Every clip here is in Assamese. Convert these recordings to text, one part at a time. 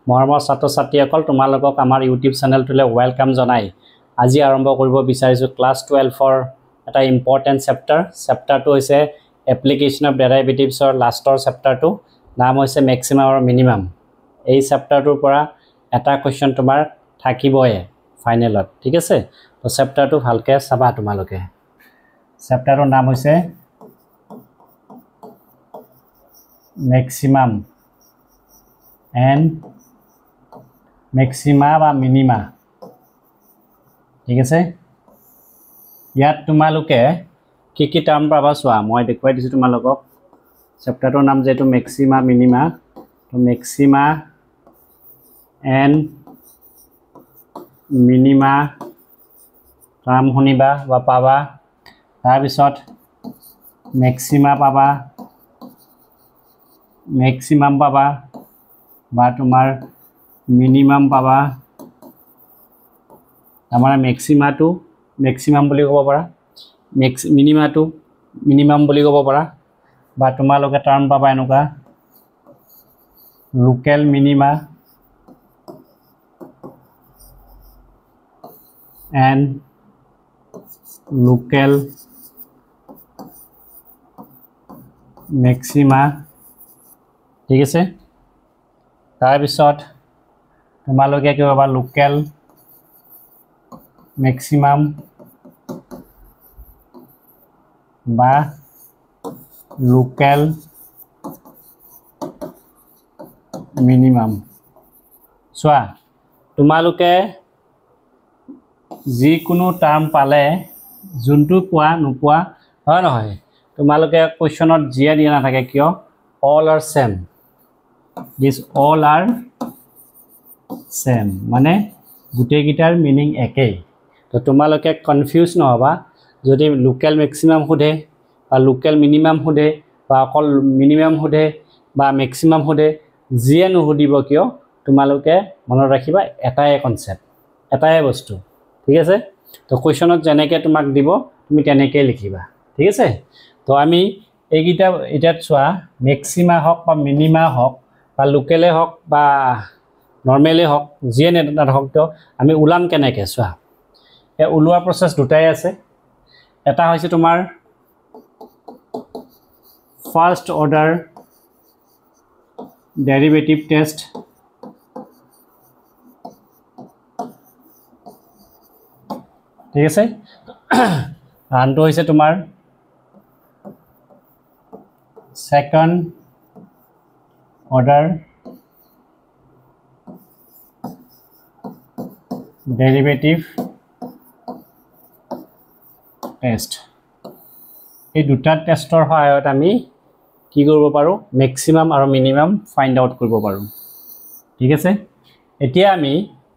মৰমৰ ছাত্ৰ ছাত্ৰীসকল তোমালোকক আমাৰ ইউটিউব চেনেলটোলৈ ওয়েলকাম জনাই আজি আৰম্ভ কৰিব বিচাৰিছো ক্লাস 12 ৰ এটা ইম্পৰ্টেন্ট চেপ্টাৰটো হৈছে এপ্লিকেশন অফ ডেৰিভেটিভছৰ লাষ্টৰ চেপ্টাৰটো নাম হৈছে মেক্সিমাম আৰু মিনিমাম এই চেপ্টাৰটোৰ পৰা এটা কোৱেশ্চন তোমাৰ থাকিবই ফাইনেলত ঠিক আছে তো চেপ্টাৰটো ভালকে চাবা তোমালোকে চেপ্টাৰটোৰ নাম হৈছে মেক্সিমাম and maxima বা minima ঠিক আছে ইয়াত তোমালোকে কি টার্ম পাবা সোয়া মই দেখুৱাই দিছো তোমালোকক চেপ্টাৰটোৰ নাম যেটো মেক্সিমা মিনিমা তো মেক্সিমা and মিনিমা টাৰ্ম শুনিবা বা পাবা তাৰ পিছত মেক্সিমা পাবা মেক্সিমাম পাবা বা তোমাৰ মিনিমাম পাবা আমাৰ মেক্সিমাটো মেক্সিমাম বুলি ক'ব পাৰা মিনিমাটো মিনিমাম বুলি ক'ব পাৰা বা তোমালোকে টাৰ্ম পাবা এনেকুৱা local minima and local Maxima ঠিক আছে তাৰ পিছত তোমালোকে কি পাবা লোকেল মেক্সিমাম বা লোকেল মিনিমাম সোয়া তোমালোকে যি কোনো টার্ম পালে যোনটো পোৱা নোপোৱা হয় নহয় তোমালোকে কোৱেশ্চনত জিয়া দিয়া নাথাকে কিয় all are same this all are same মানে গুটে গিটাৰ মিনিং একেই তো তোমালোকে কনফিউজ নহবা যদি লোকেল ম্যাক্সিমাম খুদে বা লোকেল মিনিমাম খুদে বা অকল মিনিমাম খুদে বা ম্যাক্সিমাম খুদে জিয়ে নুহুদিব কিয় তোমালোকে মনত ৰাখিবা এটাই কনসেপ্ট এটাই বস্তু ঠিক আছে তো কোৱেশ্চনত যেনেকৈ তোমাক দিব তুমি তেনেকৈ লিখিবা ঠিক আছে তো আমি এইগিটা এটাত চোৱা ম্যাক্সিমা হক বা মিনিমা হক বা লোকেলে হক বা নৰমালে হক জিয়ে নাথাকক তো আমি উলাম কেনেকৈ চোৱা এ উলোৱা প্ৰসেস দুটাই আছে এটা হৈছে তোমাৰ ফাৰ্স্ট অৰ্ডাৰ ডেৰিভেটিভ টেস্ট ঠিক আছে আনটো হৈছে তোমাৰ second order derivative test এই দুটা টেষ্টৰ সহায়ত আমি কি কৰিব পাৰো ম্যাক্সিমাম আৰু মিনিমাম ফাইন্ড আউট কৰিব পাৰো ঠিক আছে এতিয়া আমি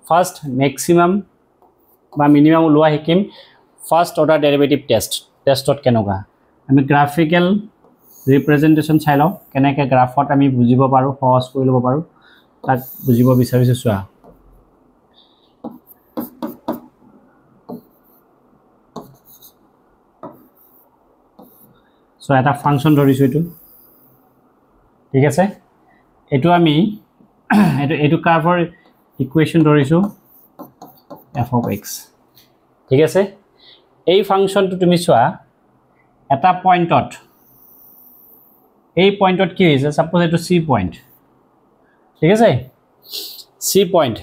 ফাৰ্স্ট ম্যাক্সিমাম বা মিনিমাম উলোৱা শিকিম ফাৰ্স্ট অৰ্ডাৰ ডেৰিভেটিভ টেষ্টত কেনেকুৱা আমি গ্ৰাফিক্যাল ৰিপ্ৰেজেন্টেশন চাই লও কেনেকৈ গ্ৰাফত আমি বুজিব পাৰো সহজ কৰি লব পাৰো তাক বুজিব বিচাৰিছো চোৱা সো এটা ফাংশন ধৰিছো এটো ঠিক আছে এটো আমি এটো কাৰ্ভৰ ইকুৱেশন ধৰিছো f of x ঠিক আছে এই ফাংশনটো তুমি চোৱা এটা পইণ্টত এই পয়েন্টত কি হৈছে সাপোজ এটো সি পয়েন্ট ঠিক আছে সি পয়েন্ট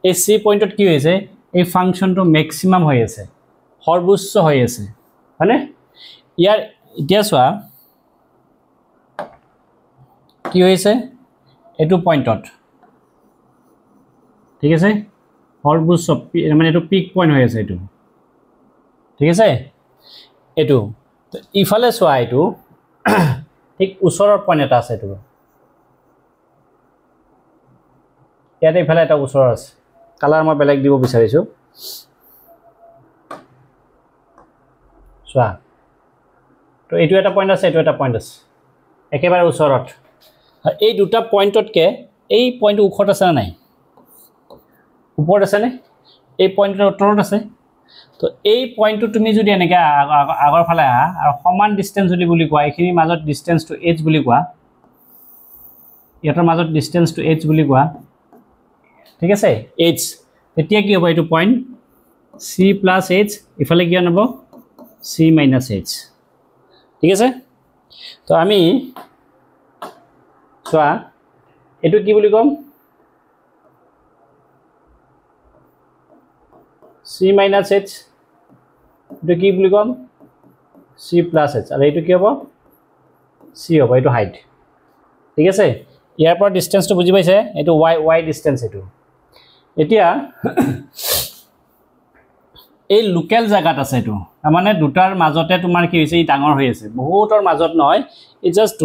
এই সি পয়েন্টত কি হৈছে এই ফাংশনটো ম্যাক্সিমাম হৈ আছে সৰ্বোচ্চ হৈ আছে মানে ইয়াৰ এতিয়া চোৱা কি হৈছে এটো পয়েন্টত ঠিক আছে সৰ্বোচ্চ মানে এটো পিক পয়েন্ট হৈ আছে এটো ঠিক আছে এটো তো ইফালে চোৱা এটো ঠিক ওচৰৰ পয়েন্ট এটা আছে এটো ইয়াতে ইফালে এটা ওচৰ আছে কালাৰ মই বেলেগ দিব বিচাৰিছো চোৱা তো এটো এটা পয়েন্ট আছে এটো এটা পয়েন্ট আছে একেবাৰে ওচৰত এই দুটা পয়েন্টতকে এই পয়েন্ট উখত আছে নাই ওপৰত আছে নে এই পয়েন্টৰ উত্তৰত আছে তো এই পয়েন্টটো তুমি যদি এনেকা আগৰ ফালে আহা আৰু সমান ডিসটেন্স যদি বুলি কোৱা এখিনি মাজত ডিসটেন্স টু h বুলি কোৱা ইয়াৰ মাজত ডিসটেন্স টু h বুলি কোৱা ঠিক আছে h তেতিয়া কি হ'ব এইটো পইণ্ট c plus h ইফালে কি হ'ব c minus h ঠিক আছে তো আমি চোৱা এটো কি বুলি কম c minus h এটো কি বুলি কম c plus h আৰু এটো কি হ'ব c হ'ব এটো হাইট ঠিক আছে ইয়াৰ পৰা ডিসটেন্সটো বুজি পাইছে এটো y ডিসটেন্স এটো এতিয়া এই লোকেল জায়গাত আছে এটো মানে দুটাৰ মাজতে তোমাৰ কি হৈছে ই ডাঙৰ হৈ আছে বহুতৰ মাজত নহয় ই জাস্ট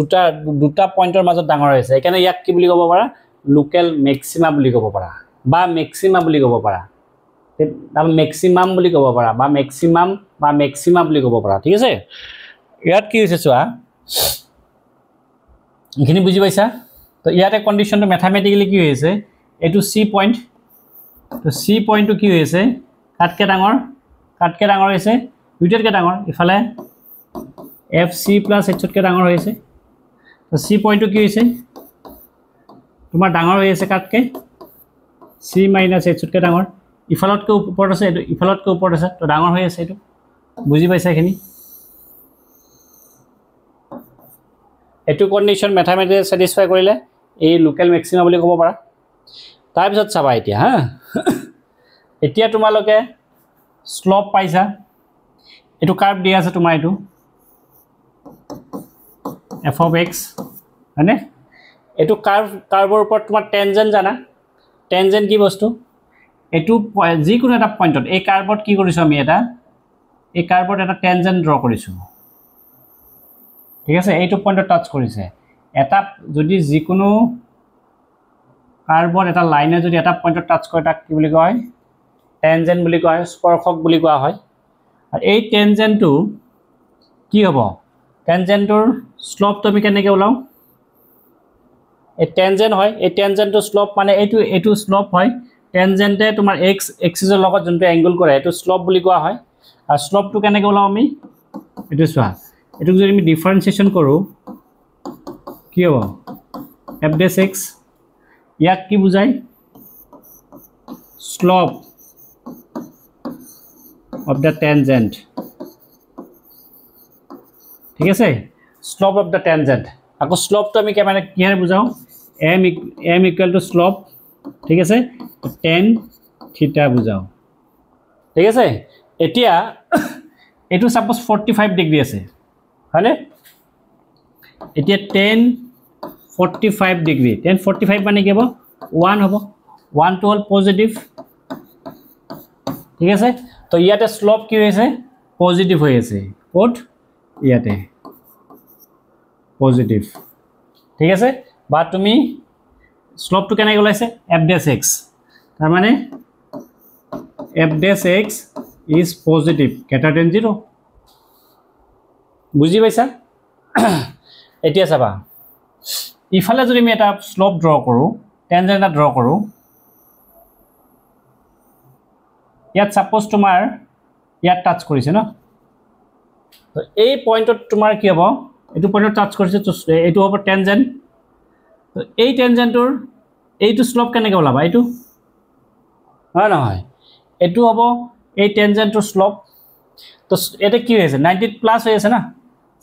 দুটা পইণ্টৰ মাজত ডাঙৰ হৈ আছে একাৰণে ইয়াক কি বুলি ক'ব পাৰা লোকেল ম্যাক্সিমা বুলি ক'ব পাৰা বা ম্যাক্সিমা বুলি ক'ব পাৰা তাল ম্যাক্সিমাম বুলি ক'ব পাৰা বা ম্যাক্সিমা বুলি ক'ব পাৰা ঠিক আছে ইয়াত কি হৈছে চোৱা ইখিনি বুজি পাইছা তো ইয়াতে কন্ডিশনটো ম্যাথমেটিক্যালি কি হৈছে এটো c পইণ্ট তো c পইণ্টটো কি হৈছে কাটকে ডাঙৰ হৈছে দুইটাতকে ডাঙৰ ইফালে fc plus h তকে ডাঙৰ হৈছে তো c পইণ্টটো কি হৈছে তোমাৰ ডাঙৰ হৈ আছে কাটকে c minus h তকে ডাঙৰ ইফালতকে ওপৰত আছে এটো ইফালতকে ওপৰত আছে তো ডাঙৰ হৈ আছে এটো বুজি পাইছা এখিনি এটো কন্ডিশন ম্যাথমেটিক্যালি স্যাটিসফাই কৰিলে এই লোকেল ম্যাক্সিমা বুলি ক'ব পাৰা তাৰ পিছত চাবা এতিয়া হা এতিয়া তোমালোকে স্লোপ পাইছা এটো কাৰ্ভ দিয়া আছে তোমাৰ এটো f of x হয়নে এটো কাৰ্ভৰ ওপৰত তোমাৰ টেনজেন্ট জানা টেনজেন্ট কি বস্তু এটো যি কোনো এটা পইণ্টত এই কার্ভত কি কৰিছো আমি এটা এই কাৰ্ভত এটা টেনজেন্ট ড্ৰ কৰিছো ঠিক আছে এইটো পইণ্টত টাচ কৰিছে এটা যদি যি কোনো কাৰ্ভত এটা লাইনে যদি এটা পইণ্টত টাচ কৰে তাক কি বুলি কয় টেনজেন্ট বুলি কয় স্পৰ্শক বুলি কোৱা হয় আৰু এই টেনজেন্টটো কি হ'ব টেনজেন্টৰ স্লোপটো আমি কেনেকৈ ওলাও এই টেনজেন্ট হয় এই টেনজেন্টৰ স্লোপ মানে এইটো স্লোপ হয় টেনজেন্টে তোমাৰ x এক্সিসৰ লগত যোনটো এংগল কৰে এইটো স্লোপ বুলি কোৱা হয় আৰু স্লোপটো কেনেকৈ ওলাও আমি এটো চোৱা এটোক যদি আমি ডিফাৰেন্সিয়েশন কৰো কি হ'ব f dash x ইয়াক কি বুজায় স্লোপ of the tangent ঠিক আছে slope of the tangent আকৌ slope তো আমি কেনে কিহে বুজাও m equal to slope ঠিক আছে tan theta বুজাও ঠিক আছে এতিয়া এটো সাপোজ 45 ডিগ্ৰী আছে হয়নে এতিয়া tan 45 ডিগ্ৰী tan 45 মানে কি হ'ব 1 হ'ব 1 to all পজিটিভ ঠিক আছে তো ইয়াতে স্লোপ কি হৈছে পজিটিভ হৈ আছে কোড ইয়াতে পজিটিভ ঠিক আছে বা তুমি স্লোপটো কেনে ওলাইছে f dash x তাৰ মানে f dash x is positive greater than 0 বুজি পাইছা এতিয়া চাবা ইফালে যদি আমি এটা স্লোপ ড্ৰ কৰো টেনজেন্ট এটা ড্ৰ কৰো ইয়াত সাপোজ তোমাৰ ইয়াত টাচ কৰিছে ন তো এই পইণ্টত তোমাৰ কি হ'ব এটো পইণ্টত টাচ কৰিছে তো এটো হ'ব টেনজেন্ট তো এই টেনজেন্টৰ এইটো স্লোপ কেনেকৈ ওলাবা এইটো হয় নহয় এটো হ'ব এই টেনজেন্টৰ স্লোপ তো এটা কি হৈছে 90 প্লাস হৈ আছে না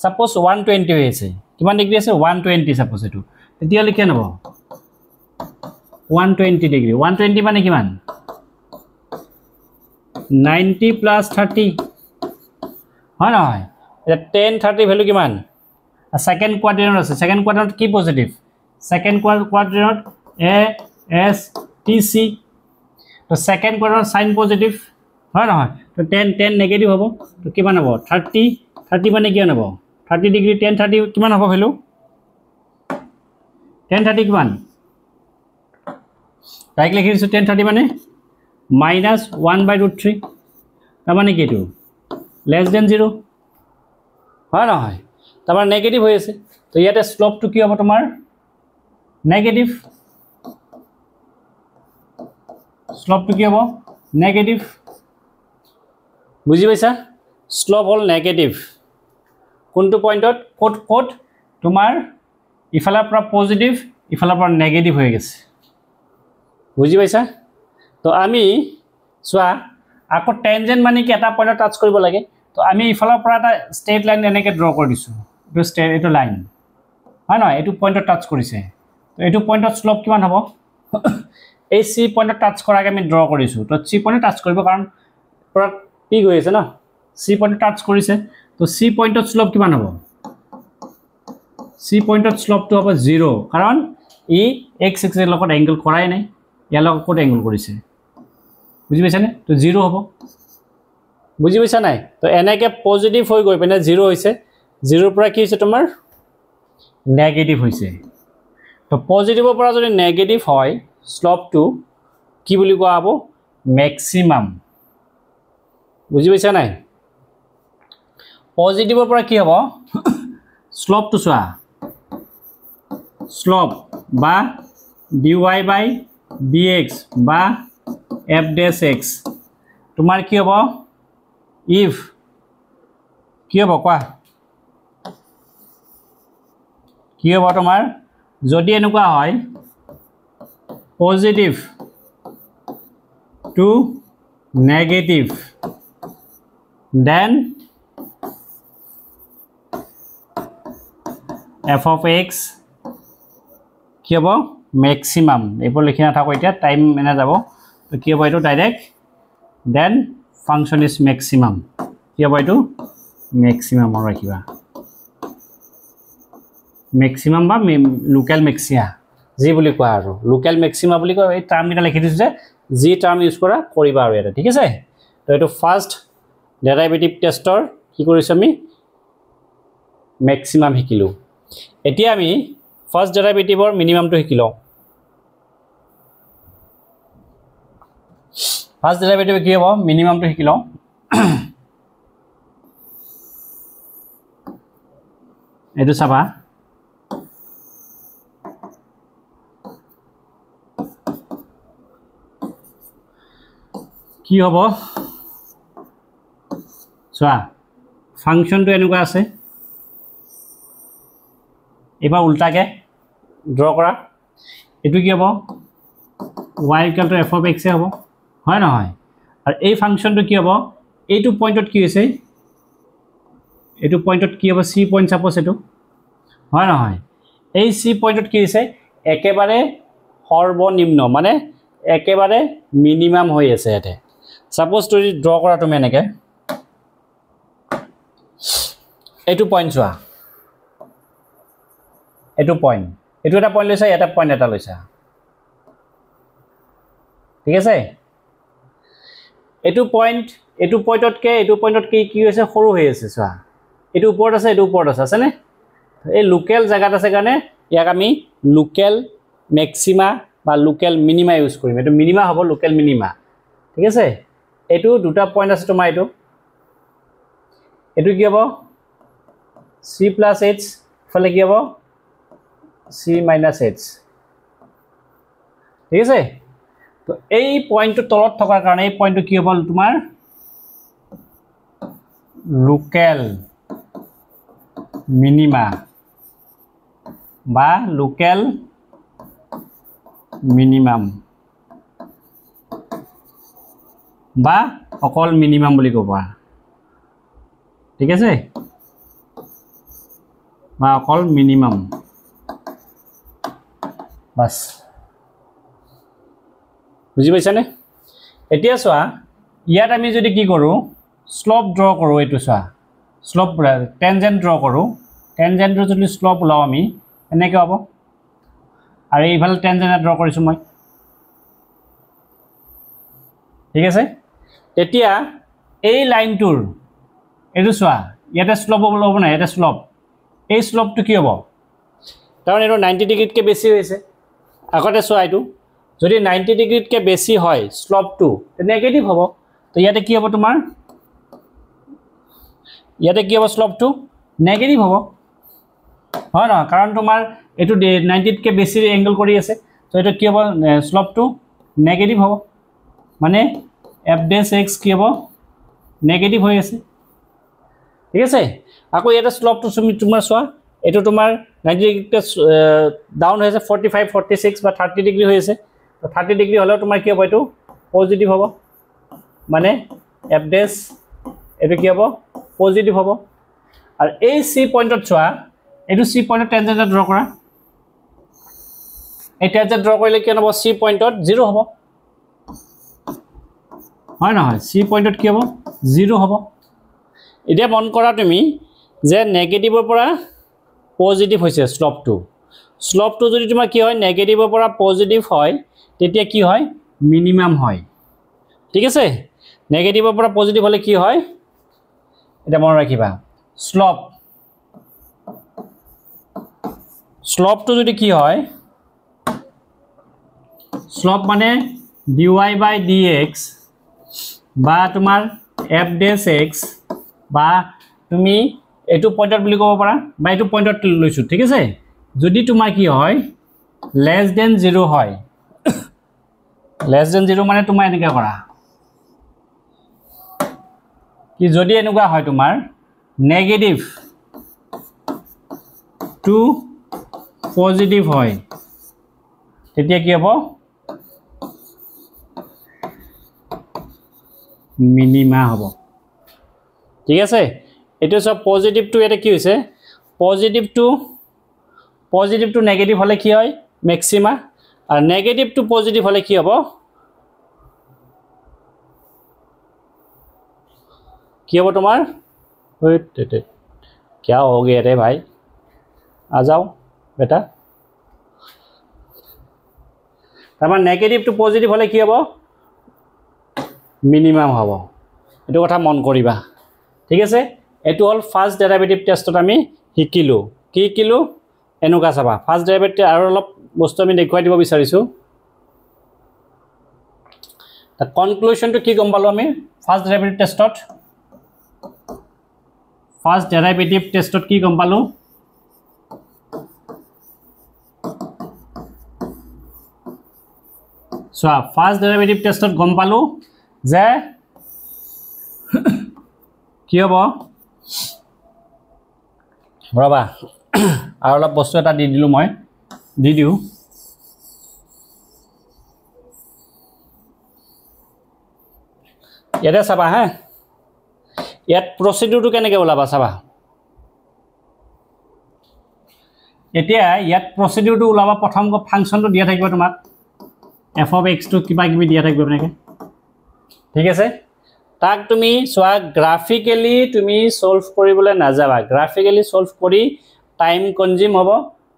সাপোজ 120 হৈ আছে কিমান ডিগ্ৰী আছে 120 সাপোজ এটো তেতিয়া লিখে নব 120 ডিগ্ৰী 120 মানে কিমান 90 plus 30 হয় নহয় এটা 10 30 ভ্যালু কিমান সেকেন্ড কোয়াড্রেন্ট আছে সেকেন্ড কোয়াড্রেন্ট কি positive second quadrant a s t c তো সেকেন্ড কোয়াড্রেন্ট সাইন পজিটিভ হয় নহয় তো 10 নেগেটিভ হ'ব তো কিমান হ'ব 30 মানে কি হ'ব 30 ডিগ্ৰী 10 30 কিমান হ'ব ভ্যালু 10 30 কিমান ডাইৰেক্ট লিখি দিছো 10 30 মানে minus 1/√3 তাৰ মানে কি এটো less than 0 হয় নহয় তোমাৰ নেগেটিভ হৈ আছে তো ইয়াতে স্লোপটো কি হ'ব তোমাৰ নেগেটিভ স্লোপটো কি হ'ব নেগেটিভ বুজি পাইছা স্লোপ হল নেগেটিভ কোনটো পইণ্টত কোড তোমাৰ ইফালৰ পৰা পজিটিভ ইফালৰ পৰা নেগেটিভ হৈ গৈছে বুজি পাইছা তো আমি চোৱা আকৌ টেনজেন্ট মানে কি এটা পইণ্টত টাচ কৰিব লাগে তো আমি ইফালৰ পৰা এটা ষ্ট্ৰেইট লাইন এনেকৈ ড্ৰ কৰি দিছোঁ এইটো এইটো লাইন হয় নহয় এইটো পইণ্টত টাচ কৰিছে তো এইটো পইণ্টত শ্লপ কিমান হ'ব এই চি পইণ্টত টাচ কৰাকৈ আমি ড্ৰ কৰিছোঁ তো চি পইণ্টত টাচ কৰিব কাৰণ পৰা পি গৈ আছে ন চি পইণ্টত টাচ কৰিছে তো চি পইণ্টত শ্লপ কিমান হ'ব চি পইণ্টত শ্লপটো হ'ব 0 কাৰণ ই এক্স এক্সিছৰ লগত এংগল কৰাই নাই ইয়াৰ লগত ক'ত এংগল কৰিছে বুজি পাইছানে তো 0 হ'ব বুজি পাইছা নাই তো এনেকৈ পজিটিভ হৈ গৈ পিনে 0 হৈছে 0 পৰা কি হৈছে তোমাৰ নেগেটিভ হৈছে তো পজিটিভৰ পৰা যদি নেগেটিভ হয় শ্লপটো কি বুলি কোৱা হ'ব মেক্সিমাম বুজি পাইছা নাই পজিটিভৰ পৰা কি হ'ব শ্লপটো চোৱা শ্লপ বা dy by dx বা f dash x তোমাৰ কি হ'ব if কি হ'ব কোৱা কি হ'ব তোমাৰ যদি এনেকুৱা হয় positive to negative then f of x কি হ'ব মেক্সিমাম এইবোৰ লিখি নাথাকো এতিয়া টাইম এনে যাব তো কি হ'ব এইটো direct then function is maximum কি হ'ব এইটো মেক্সিমাম ৰাখিবা মেক্সিমাম বা লোকেল মেক্সিয়া যি বুলি কোৱা আৰু লোকেল মেক্সিমা বুলি কয় এই টাৰ্মকেইটা লিখি দিছোঁ যে যি টাৰ্ম ইউজ কৰা কৰিবা আৰু এটা ঠিক আছে তো এইটো ফাৰ্ষ্ট ডেৰাইভেটিভ টেষ্টৰ কি কৰিছোঁ আমি মেক্সিমাম শিকিলোঁ এতিয়া আমি ফাৰ্ষ্ট ডেৰাইভেটিভৰ মিনিমামটো শিকি লওঁ ফাৰ্ষ্ট ডেৰাইভেটিভ কি হ'ব মিনিমামটো শিকি লওঁ এইটো চাবা কি হ'ব চোৱা ফাংচনটো এনেকুৱা আছে এবাৰ উল্টাকে ড্ৰ কৰা এটো কি হ'ব y = f of x হ'ব হয় নহয় আৰু এই ফাংচনটো কি হ'ব এইটো পইণ্টত কি হৈছে এইটো পইণ্টত কি হ'ব c পইণ্ট সাপোজ এটো হয় নহয় এই c পইণ্টত কি হৈছে একেবাৰে সৰ্বনিম্ন মানে একেবাৰে মিনিমাম হৈ আছে এতে সাপোজ যদি ড্ৰ কৰা তুমি এনেকে এইটো পইণ্ট চোৱা এইটো পইণ্ট এইটো এটা পইণ্ট লৈছা এটা পইণ্ট এটা লৈছা ঠিক আছে এইটো পইণ্টতকে এইটো পইণ্টতকে কি হৈছে সৰু হৈ আছে চোৱা এইটো ওপৰত আছে আছেনে এই লোকেল জায়গাত আছে কাৰণে ইয়াক আমি লোকেল মেক্সিমা বা লোকেল মিনিমা ইউজ কৰিম এইটো মিনিমা হ'ব লোকেল মিনিমা ঠিক আছে এইটো দুটা পইণ্ট আছে তোমাৰ এইটো কি হ'ব c + h ফলে কি হ'ব c - h ঠিক আছে তো এই পইণ্টটো তলত থকাৰ কাৰণে এই পইণ্টটো কি হ'ব তোমাৰ লোকেল মিনিমা বা লোকেল মিনিমাম বা অকল মিনিমাম বুলি ক'ব ঠিক আছে বা অকল মিনিমাম বাস বুজি পাইছানে এতিয়া চোৱা ইয়াত আমি যদি কি কৰোঁ স্লপ ড্ৰ কৰোঁ এইটো চোৱা স্লপ টেনজেন্ট ড্ৰ কৰোঁ টেনজেন্টৰ যদি স্লপ ওলাও আমি এনেকৈ হ'ব আৰু এইফালে টেনজেন্ট ড্ৰ কৰিছোঁ মই ঠিক আছে তেতিয়া এই লাইনটোৰ এইটো চোৱা ইয়াতে স্লপ ওলাব নাই ইয়াতে স্লপ এই স্লপটো কি হ'ব কাৰণ এইটো 90 ডিগ্ৰীতকৈ বেছি হৈছে আগতে চোৱা এইটো যদি 90 ডিগ্ৰীতকৈ বেছি হয় স্লপটো নেগেটিভ হ'ব তো ইয়াতে কি হ'ব তোমাৰ ইয়াতে কি হ'ব স্লপটো নেগেটিভ হ'ব হয় নহয় কাৰণ তোমাৰ এইটো 90তকৈ বেছি এংগল কৰি আছে তো এইটো কি হ'ব স্লপটো নেগেটিভ হ'ব মানে f dash x কি হ'ব নেগেটিভ হৈ আছে ঠিক আছে আকৌ ইয়াতে স্লপটো তোমাৰ চোৱা এইটো তোমাৰ 90 ডিগ্ৰীতকৈ ডাউন হৈছে 45 46 বা 30 ডিগ্ৰী হৈ আছে তো 30 ডিগ্ৰী হ'লেও তোমাৰ কি হ'ব এইটো পজিটিভ হ'ব মানে f dash এটো কি হ'ব পজিটিভ হ'ব আৰু এই c পইণ্টত চোৱা এটো c পইণ্টত টেনজেন্ট ড্ৰ কৰা এই টেনজেন্ট ড্ৰ কৰিলে কি হ'ব c পইণ্টত 0 হ'ব হয় নহয় c পইণ্টত কি হ'ব 0 হ'ব এতিয়া মন কৰা তুমি যে নেগেটিভৰ পৰা পজিটিভ হৈছে স্লোপটো যদি তোমাৰ কি হয় নেগেটিভৰ পৰা পজিটিভ হয় তেতিয়া কি হয় মিনিমাম হয় ঠিক আছে নেগেটিভৰ পৰা পজিটিভ হলে কি হয় এটা মন ৰাখিবা স্লোপটো যদি কি হয় স্লোপ মানে dy by dx বা তোমাৰ f dash x বা তুমি এটো পইণ্টত বুলি ক'ব পাৰা বা এটো পইণ্টত লৈছো ঠিক আছে যদি তোমাৰ কি হয় less than 0 হয় less than 0 মানে তোমাৰ এনেকা কৰা কি যদি এনেকুৱা হয় তোমাৰ নেগেটিভ টু পজিটিভ হয় তেতিয়া কি হ'ব মিনিমা হ'ব ঠিক আছে এটো সব পজিটিভ টু এটা কি হৈছে পজিটিভ টু নেগেটিভ হলে কি হয় ম্যাক্সিমা আর নেগেটিভ টু পজিটিভ হলে কি হ'ব তোমার क्या हो गया रे भाई आ जाओ बेटा তারপর নেগেটিভ টু পজিটিভ হলে কি হ'ব মিনিমাম হ'ব এটো কথা মন কৰিবা ঠিক আছে এটো হল ফাৰ্স্ট ডেৰিভেটিভ টেস্টত আমি শিকিলো কি শিকিলো এনুকা চাবা ফাৰ্স্ট ডেৰিভেটিভ আৰু অলপ বস্তু আমি দেখুৱাই দিব বিচাৰিছো তা কনক্লুশন টু কি গম পালো আমি ফার্স্ট ডেরিভেটিভ টেস্টত কি গম পালো সো ফার্স্ট ডেরিভেটিভ টেস্টত গম পালো যে কি হ'ব ৰবা আৰু অলপ বস্তু এটা দি দিলো মই দি দিও ইয়াতে চাবা হা ইয়াত প্ৰসিডিউৰটো কেনেকৈ ওলাবা চাবা এতিয়া ইয়াত প্ৰসিডিউৰটো ওলাবা প্ৰথম ফাংচনটো দিয়া থাকিব তোমাক f of x টো কিবা কিবি দিয়া থাকিব এনেকে ঠিক আছে তাক তুমি সোয়া গ্রাফিক্যালি তুমি সলভ কৰিবলৈ নাযাবা গ্ৰাফিক্যালি সলভ কৰি টাইম কনজিউম হ'ব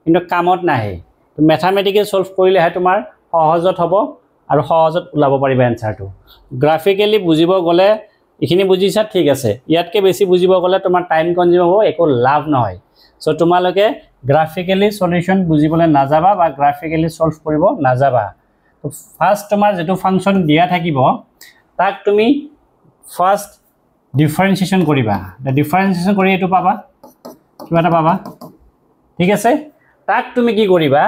কিন্তু কামত নাহে তো ম্যাথমেটিক্যাল সলভ কৰিলে হে তোমাৰ সহজত হ'ব আৰু সহজত ওলাব পাৰিবা আনসাৰটো গ্রাফিক্যালি বুজিব গলে এখিনি বুজিছা ঠিক আছে ইয়াতকে বেছি বুজিব গলে তোমাৰ টাইম কনজিউম হ'ব একো লাভ নহয় সো তোমালোকে গ্ৰাফিক্যালি সলিউশন বুজিবলৈ নাযাবা বা গ্ৰাফিক্যালি সলভ কৰিব নাযাবা তো ফাৰ্স্ট তোমাৰ যেটো ফাংশন দিয়া থাকিব তাক তুমি ফাৰ্স্ট ডিফাৰেন্সিয়েশন কৰিবা ডিফাৰেন্সিয়েশন কৰি এটো পাবা কিবা এটা পাবা ঠিক আছে তাক তুমি কি করিবা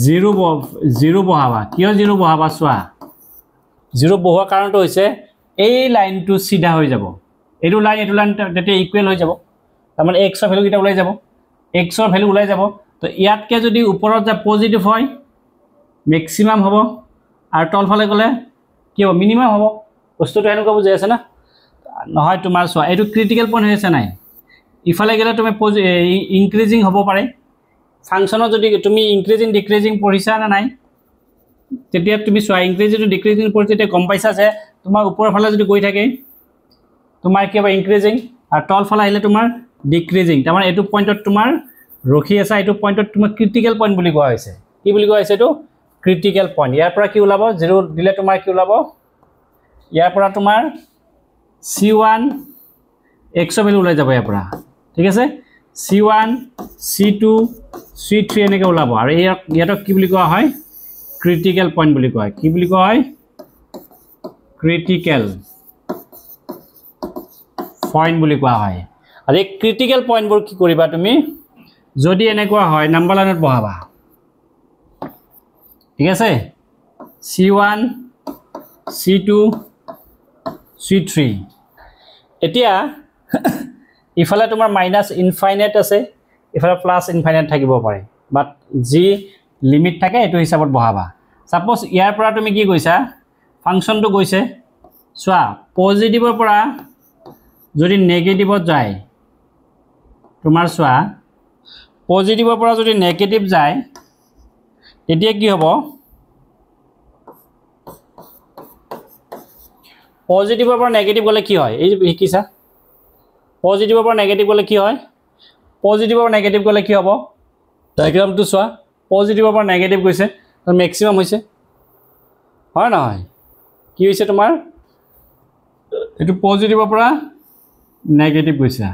জিরো বহাবা কিয় জিরো বহাবা সোয়া জিরো বহোৱা কাৰণটো হৈছে এই লাইনটো সিধা হৈ যাব এটো লাইন তেতে ইকুৱেল হৈ যাব তাৰ মানে x ৰ ভ্যালু কিটা ওলাই যাব x ৰ ভ্যালু ওলাই যাব তো ইয়াতকে যদি ওপৰত যা পজিটিভ হয় ম্যাক্সিমাম হ'ব আৰু তলফালে গলে কি হ'ব মিনিমাম হ'ব বস্তুটো এনেকুৱা বুজাই আছে না নহয় তোমাৰ সোৱা এটো ক্ৰিটিক্যাল পয়েন্ট হৈ আছে নাই ইফালে গলে তুমি ইনক্ৰিজিং হ'ব পাৰে ফাংশনৰ যদি তুমি ইনক্ৰিজিং ডিক্ৰিজিং পঢ়িছা না নাই তেতিয়া তুমি সোৱা ইনক্ৰিজিং টু ডিক্ৰিজিং পঢ়িতে গম পাইছা যে তোমাৰ ওপৰৰ ফালে যদি গৈ থাকে তোমাৰ কি হ'ব ইনক্ৰিজিং আৰু তলফালে আহিলে তোমাৰ ডিক্ৰিজিং তাৰ মানে এটো পয়েন্টত তোমাৰ ৰখি আছে এটো পয়েন্টত তোমাৰ ক্ৰিটিক্যাল পয়েন্ট বুলি কোৱা হৈছে কি বুলি কোৱা হৈছে এটো ক্ৰিটিক্যাল পয়েন্ট ইয়াৰ পৰা কি ওলাব জিৰো দিলে তোমাৰ কি ওলাব ইয়াৰ পৰা তোমাৰ c1 x ভ্যালু ওলাই যাব ইয়াৰ পৰা ঠিক আছে c1 c2 c3 এনেকৈ ওলাব আৰু ইয়াত কি বুলি কোৱা হয় ক্ৰিটিক্যাল পয়েন্ট বুলি কোৱা হয় কি বুলি কোৱা হয় ক্ৰিটিক্যাল পয়েন্ট বুলি কোৱা হয় আৰু এই ক্ৰিটিক্যাল পয়েন্টবোৰ কি কৰিবা তুমি যদি এনেকুৱা হয় নাম্বাৰ লাইনত বহাবা ঠিক আছে c1 c2 c3 এতিয়া ইফালে তোমাৰ মাইনাস ইনফাইনাইট আছে ইফালে প্লাস ইনফাইনাইট থাকিব পাৰে বাট জি লিমিট থাকে এটো হিচাপত বহাবা সাপোজ ইয়াৰ পৰা তুমি কি কৈছা ফাংশনটো গৈছে চোৱা পজিটিভৰ পৰা যদি নেগেটিভত যায় তোমাৰ চোৱা পজিটিভৰ পৰা যদি নেগেটিভ যায় তেতিয়া কি হ'ব পজিটিভৰ পৰা নেগেটিভ গলে কি হয় এই শিকিছা পজিটিভৰ পৰা নেগেটিভ গলে কি হয় পজিটিভৰ পৰা নেগেটিভ গলে কি হ'ব ডায়াগ্ৰামটো চোৱা পজিটিভৰ পৰা নেগেটিভ গৈছে ম্যাক্সিমাম হৈছে হয় নহয় কি হৈছে তোমাৰ এটো পজিটিভৰ পৰা নেগেটিভ গৈছে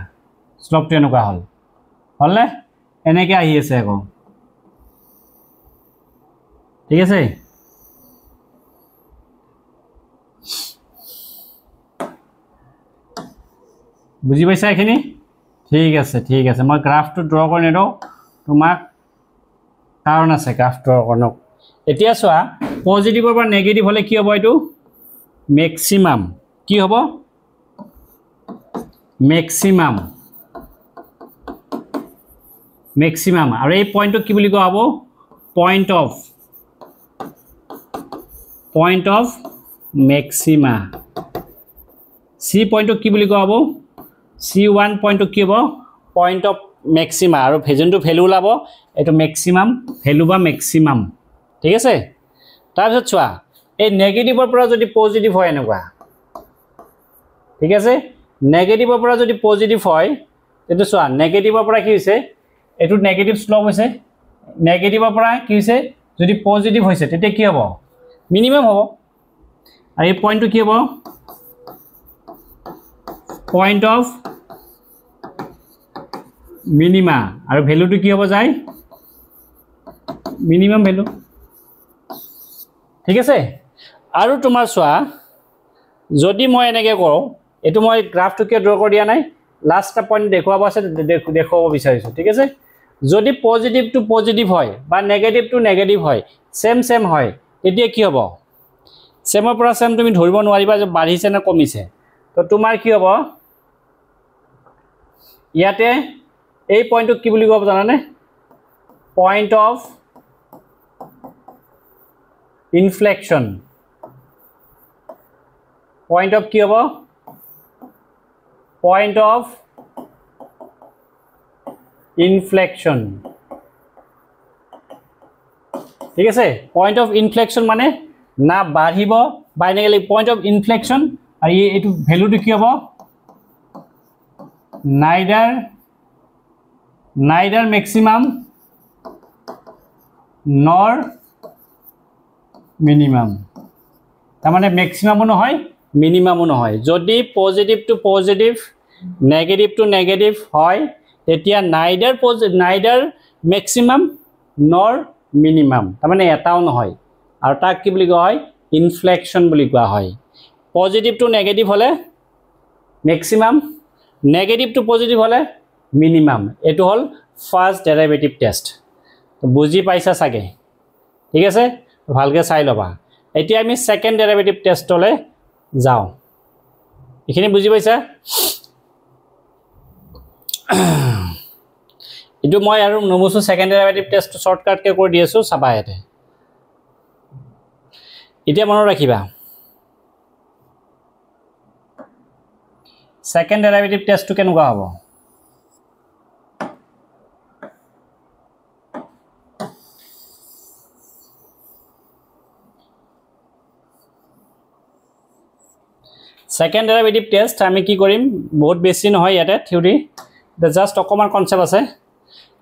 স্লপটো এনেকুৱা হল হলনে এনেকৈ আহি আছে আকৌ ঠিক আছে বুজি পাইছা এখিনি ঠিক আছে মই গ্ৰাফটো ড্ৰ কৰি নেদো তোমাক কাৰণ আছে গ্ৰাফ ড্ৰ কৰনক এতিয়া চোৱা পজিটিভৰ পৰা নেগেটিভ হলে কি হ'ব এটো ম্যাক্সিমাম কি হ'ব ম্যাক্সিমাম আৰু এই পইণ্টটো কি বুলি কোৱা হ'ব পইণ্ট অফ ম্যাক্সিমা সি পইণ্টটো কি বুলি কোৱা হ'ব C1 পইণ্টটো কি হ'ব পইণ্ট অফ ম্যাক্সিমা আৰু ভেজনটো ভ্যালু ওলাব এটো ম্যাক্সিমাম ভ্যালু বা ম্যাক্সিমাম ঠিক আছে তাৰপিছত চোৱা এই নেগেটিভৰ পৰা যদি পজিটিভ হয় এনেকুৱা ঠিক আছে নেগেটিভৰ পৰা যদি পজিটিভ হয় তেটো চোৱা নেগেটিভৰ পৰা কি হৈছে এটো নেগেটিভ স্লোপ হৈছে নেগেটিভৰ পৰা কি হৈছে যদি পজিটিভ হৈছে তেতিয়া কি হ'ব মিনিমাম হ'ব আৰু এই পইণ্টটো কি হ'ব পইণ্ট অফ মিনিমা আৰু ভ্যালুটো কি হ'ব যায় মিনিমাম ভ্যালু ঠিক আছে আৰু তোমাৰ চোৱা যদি মই এনেকৈ কৰোঁ এটো মই গ্ৰাফটো কি ড্ৰ কৰি দিয়া নাই লাষ্ট পইণ্ট দেখুৱাব আছে দেখুৱাব বিচাৰিছো ঠিক আছে যদি পজিটিভ টু পজিটিভ হয় বা নেগেটিভ টু নেগেটিভ হয় সেম হয় তেতিয়া কি হ'ব সেমৰ পৰা সেম তুমি ধৰিব নোৱাৰিবা যে বাঢ়িছে না কমিছে তো তোমাৰ কি হ'ব ইয়াতে এই পইণ্টটো কি বুলি কোৱা জানানে point of inflection point of কি হ'ব পইণ্ট অফ ইনফ্লেকশন ঠিক আছে পইণ্ট অফ ইনফ্লেকশন মানে না বাঢ়িব বা এনেকৈ পইণ্ট অফ ইনফ্লেকশন আৰু এইটো ভ্যালুটো কি হ'ব neither maximum nor minimum তাৰ মানে ম্যাক্সিমামও নহয় মিনিমামও নহয় যদি positive to positive negative to negative হয় তেতিয়া neither maximum nor minimum তাৰ মানে এটাও নহয় আৰু তাক কি বুলি কোৱা হয় ইনফ্লেকশন বুলি কোৱা হয় পজিটিভ টু নেগেটিভ হলে ম্যাক্সিমাম নেগেটিভ টু পজিটিভ হলে মিনিমাম এটো হল ফার্স্ট ডেরিভেটিভ টেস্ট তো বুজি পাইছা সাগে ঠিক আছে ভালকে চাই লবা এতিয়া আমি সেকেন্ড ডেরিভেটিভ টেস্টলে যাও এখানে বুজি পাইছা এটো মই আৰু নমুসু সেকেন্ড ডেৰিভেটিভ টেস্ট শৰ্টকাট কে কৰি দিয়েছো চাবা এতে এতিয়া মনত ৰাখিবা সেকেন্ড ডেৰিভেটিভ টেস্ট কেনেকুৱা হ'ব সেকেন্ড ডেৰিভেটিভ টেস্ট আমি কি কৰিম বহুত বেছি নহয় ইয়াতে থিওৰি জাস্ট অকমান কনসেপ্ট আছে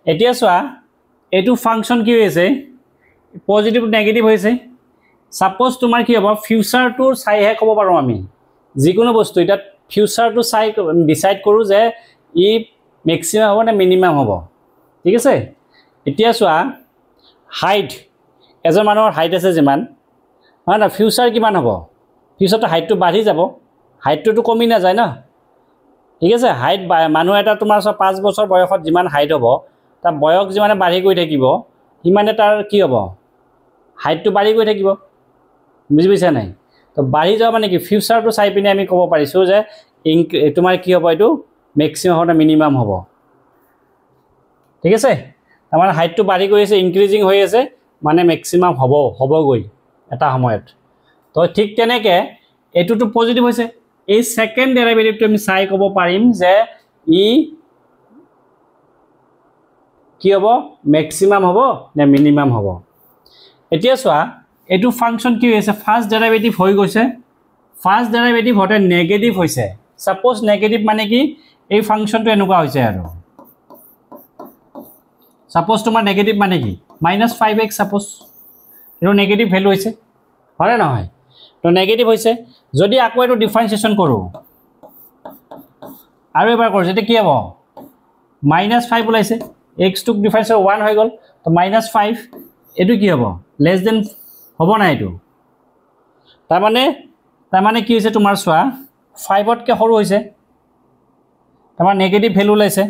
এতিয়া চোৱা এটো ফাংশন কি হৈছে পজিটিভ নেগেটিভ হৈছে সাপোজ তোমাৰ কি হ'ব ফিউচাৰটো চাইহে ক'ব পাৰো আমি যিকোনো বস্তু এটা ফিউচাৰটো চাই ডিসাইড কৰো যে ই ম্যাক্সিমাম হ'ব না মিনিমাম হ'ব ঠিক আছে এতিয়া চোৱা হাইট এজন মানুহৰ হাইট আছে যিমান হয় না ফিউচাৰ কিমান হ'ব ফিউচাৰটো হাইটটো বাঢ়ি যাব হাইটটো কমি না যায় না ঠিক আছে হাইট মানুহ এটা তোমাৰ 5 বছৰ বয়সত যিমান হাইট হ'ব তা বয়স যিমানে বাঢ়ি গৈ থাকিব হিমানে তাৰ কি হ'ব হাইটটো বাঢ়ি গৈ থাকিব বুজি পাইছা নাই তো বাঢ়ি যাও মানে কি ফিউচাৰটো চাই পিনে আমি ক'ব পাৰিছো যে তোমাৰ কি হ'ব এটো ম্যাক্সিমাম হ'ব না মিনিমাম হ'ব ঠিক আছে আমাৰ হাইটটো বাঢ়ি গৈ আছে ইনক্ৰিজিং হৈ আছে মানে ম্যাক্সিমাম হ'বগৈ এটা সময়ত তো ঠিক তেনেকৈ এইটোতো পজিটিভ হৈছে এই সেকেন্ড ডেৰিভেটিভটো আমি চাই ক'ব পাৰিম যে ই কি হ'ব ম্যাক্সিমাম হ'ব নে মিনিমাম হ'ব এতিয়া চোৱা এইটো ফাংচন কি হৈছে ফাৰ্স্ট ডেৰিভেটিভ হৈ গৈছে ফাৰ্স্ট ডেৰিভেটিভ হতে নেগেটিভ হৈছে সাপোজ নেগেটিভ মানে কি এই ফাংচনটো এনেকুৱা হৈছে আৰু সাপোজ তোমাৰ নেগেটিভ মানে কি -5x সাপোজ এটো নেগেটিভ ভ্যালু হৈছে হয় না নহয় তো নেগেটিভ হৈছে যদি আকৌ এটো ডিফাৰেন্সিয়েশন কৰো আৰু এবাৰ কৰো যেতে কি হ'ব -5 ওলাইছে x টু ডিফাৰেন্স 1 হৈ গল তো -5 এটো কি হ'ব লেস দেন হ'ব না এটো তাৰ মানে কি হৈছে তোমাৰ চোৱা 5 তকে সৰু হৈছে তোমাৰ নেগেটিভ ভ্যালু ওলাইছে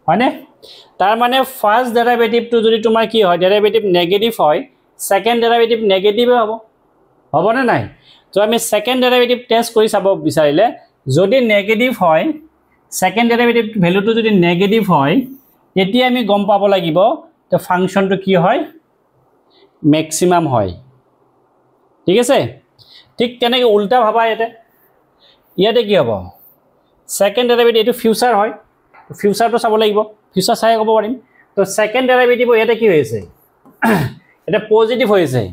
হয়নে তাৰ মানে ফাৰ্স্ট ডেৰিভেটিভটো যদি তোমাৰ কি হয় ডেৰিভেটিভ নেগেটিভ হয় সেকেন্ড ডেৰিভেটিভ নেগেটিভে হ'ব না নাই তো আমি সেকেন্ড ডেৰিভেটিভ টেস্ট কৰি চাব বিচাৰিলে যদি নেগেটিভ হয় সেকেন্ড ডেৰিভেটিভ ভ্যালুটো যদি নেগেটিভ হয় তেতিয়া আমি গম পাব লাগিব তো ফাংচনটো কি হয় ম্যাক্সিমাম হয় ঠিক আছে ঠিক তেনেকৈ উল্টা ভাবা ইয়াতে কি হ'ব সেকেন্ড ডেৰিভেটিভ এটো ফিউচাৰ হয় ফিউচাৰটো চাব লাগিব ফিউচাৰ চাই ক'ব পাৰিম তো সেকেন্ড ডেৰিভেটিভ ইয়াতে কি হৈছে এটা পজিটিভ হৈছে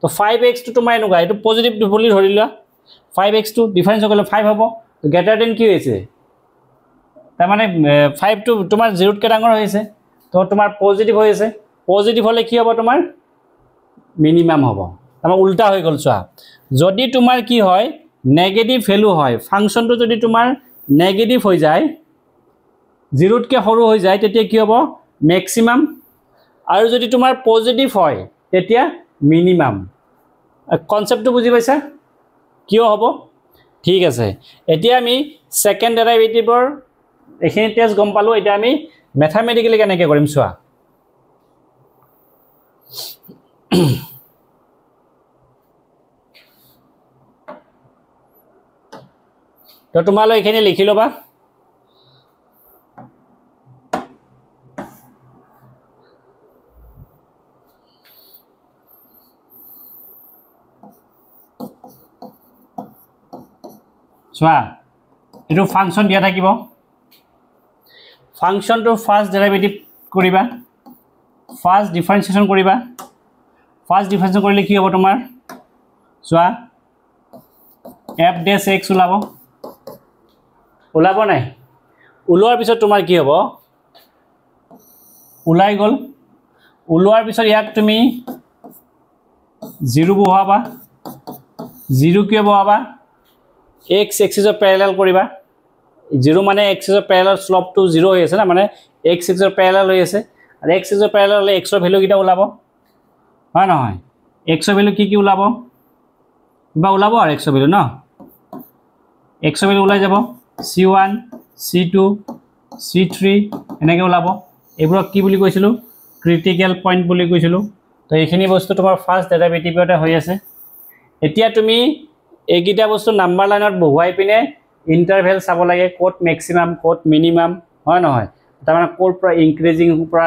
তো 5x টো তোমাৰ এনেকুৱা এটো পজিটিভ বুলি ধৰি লোৱা 5x টো ডিফাৰেন্স কৰিলে 5 হ'ব গ্ৰেটাৰ দেন কি হৈছে তাৰ মানে 5 টো তোমাৰ 0 কে ডাঙৰ হৈছে তো তোমাৰ পজিটিভ হৈছে পজিটিভ হলে কি হ'ব তোমাৰ মিনিমাম হ'ব আমাৰ উল্টা হৈ গল চোৱা যদি তোমাৰ কি হয় নেগেটিভ ভ্যালু হয় ফাংচনটো যদি তোমাৰ নেগেটিভ হৈ যায় 0 কে সৰু হৈ যায় তেতিয়া কি হ'ব ম্যাক্সিমাম আৰু যদি তোমাৰ পজিটিভ হয় তেতিয়া মিনিমাম কনসেপ্টটো বুজি পাইছা কিয় হ'ব ঠিক আছে এতিয়া আমি সেকেন্ড ডেৰিভেটিভৰ এখিনি টেস্ট গম পালো এতিয়া আমি ম্যাথমেটিক্যালি কেনেকৈ কৰিম চোৱা তো তোমালৈ এখিনি লিখি লবা চোৱা এটো ফাংচন দিয়া থাকিব ফাংচনটো ফাৰ্স্ট ডেৰিভেটিভ কৰিবা ফাৰ্স্ট ডিফাৰেন্সিয়েশন কৰিবা ফাৰ্স্ট ডিফাৰেন্সিয়েশন কৰিলে কি হ'ব তোমাৰ চোৱা f dash x ওলাব নাই ওলোৱাৰ পিছত তোমাৰ কি হ'ব ওলাই গল ওলোৱাৰ পিছত ইয়াক তুমি 0 বহাবা 0 কিয় বহাবা x axis parallel কৰিবা 0 মানে x axis parallel slope to 0 হৈ আছে না মানে x axis parallel হৈ আছে আৰু x axis parallel হলে x ৰ ভ্যালু কিটা ওলাব হয় নহয় x ৰ ভ্যালু কি ওলাব বা ওলাব আৰু x ৰ ভ্যালু ন x ৰ ভ্যালু ওলাই যাব c1 c2 c3 এনেকৈ ওলাব এইবোৰক কি বুলি কৈছিলো ক্ৰিটিক্যাল পইণ্ট বুলি কৈছিলো তো এইখিনি বস্তু তোমাৰ ফাৰ্স্ট ডেৰিভেটিভতে হৈ আছে এতিয়া তুমি এইকিটা বস্তু নাম্বাৰ লাইনত বহুৱাই পিনে ইন্টাৰভেল চাব লাগে কোড ম্যাক্সিমাম কোড মিনিমাম হয় নহয় তাৰ মানে কোড পৰা ইনক্ৰিজিং পৰা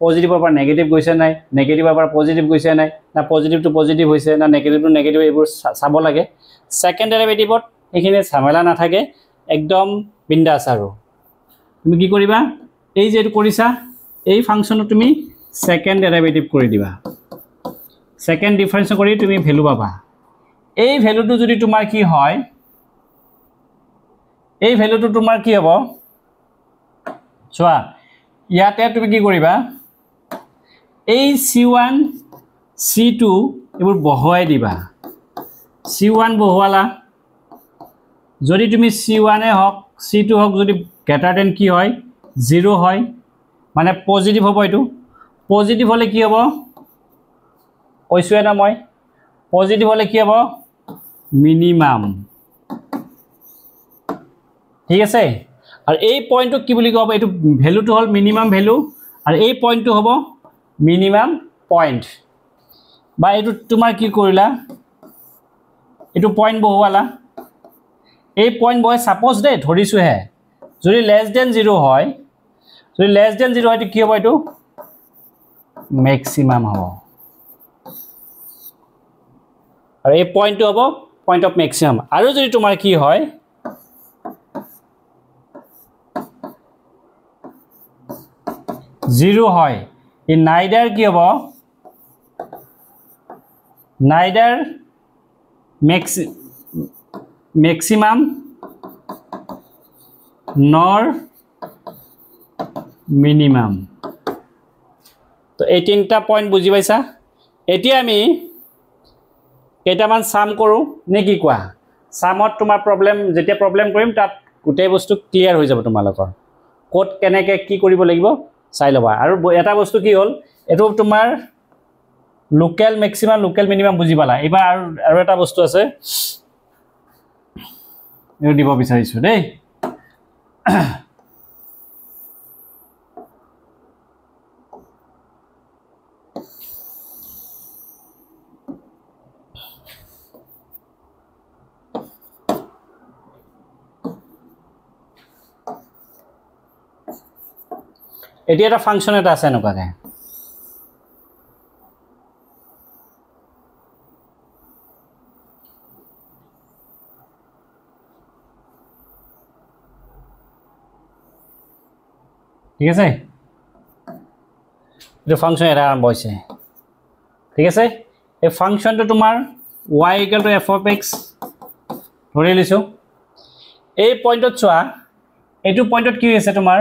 পজিটিভৰ পৰা নেগেটিভ গৈছে নাই নেগেটিভৰ পৰা পজিটিভ গৈছে নাই না পজিটিভ টু পজিটিভ হৈছে না নেগেটিভ টু নেগেটিভ এইবোৰ চাব লাগে সেকেন্ড ডেৰিভেটিভত এখিনি ঝামেলা নাথাকে একদম বিন্দাস আৰু তুমি কি কৰিবা এই যে কৰিছা এই ফাংচনটো তুমি সেকেন্ড ডেৰিভেটিভ কৰি দিবা সেকেন্ড ডিফাৰেন্স কৰি তুমি ভ্যালু পাবা এই ভ্যালুটো যদি তোমাৰ কি হয় এই ভ্যালুটো তোমাৰ কি হ'ব চোৱা ইয়াতে তুমি কি কৰিবা এই c1 c2 এইবোৰ বহাই দিবা c1 বহালা যদি তুমি c1 এ হক c2 হক যদি গ্ৰেটাৰ দেন কি হয় 0 হয় মানে পজিটিভ হ'ব এটো পজিটিভ হলে কি হ'ব কৈছোৱে না মই পজিটিভ হলে কি হ'ব মিনিমাম ঠিক আছে আৰু এই পয়েন্টটো কি বুলি কব এটো ভ্যালুটো হল মিনিমাম ভ্যালু আৰু এই পয়েন্টটো হ'ব মিনিমাম পয়েন্ট বা এটো তোমাৰ কি কৰিলা এটো পয়েন্ট বহুৱালা এই পয়েন্ট বয় সাপোজ দে ধৰিছো হে যদি লেস দেন 0 হয় যদি লেস দেন 0 হয় কি হ'ব এটো মেক্সিমাম হ'ব আৰু এই পইণ্টটো হ'ব পইণ্ট অফ মেক্সিমাম আৰু যদি তোমাৰ কি হয় জিৰো হয় এই নাইডাৰ কি হ'ব নাইডাৰ মেক্সিমাম nor minimum তো এই তিনটা পয়েন্ট বুঝি পাইছা এতিয়া আমি কেইটামান সাম কৰো নে কি কোৱা সামত তোমাৰ প্ৰবলেম যেতিয়া প্ৰবলেম কৰিম তাত গোটেই বস্তু ক্লিয়াৰ হৈ যাব তোমালোকৰ কোড কেনেকে কি কৰিব লাগিব চাই লবা আৰু এটা বস্তু কি হ'ল এটো তোমাৰ লোকেল ম্যাক্সিমাম লোকেল মিনিমাম বুজি পালা এবাৰ আৰু এটা বস্তু আছে এটো দিব বিচাৰিছো দেই এটি এটা ফাংশন এটা আছে নকাকে ঠিক আছে এটা ফাংশন এটা আৰম্ভ হৈছে ঠিক আছে এই ফাংশনটো তোমাৰ y = f of x ধৰি লৈছো এই পইণ্টত চোৱা এটো পইণ্টত কি হৈছে তোমাৰ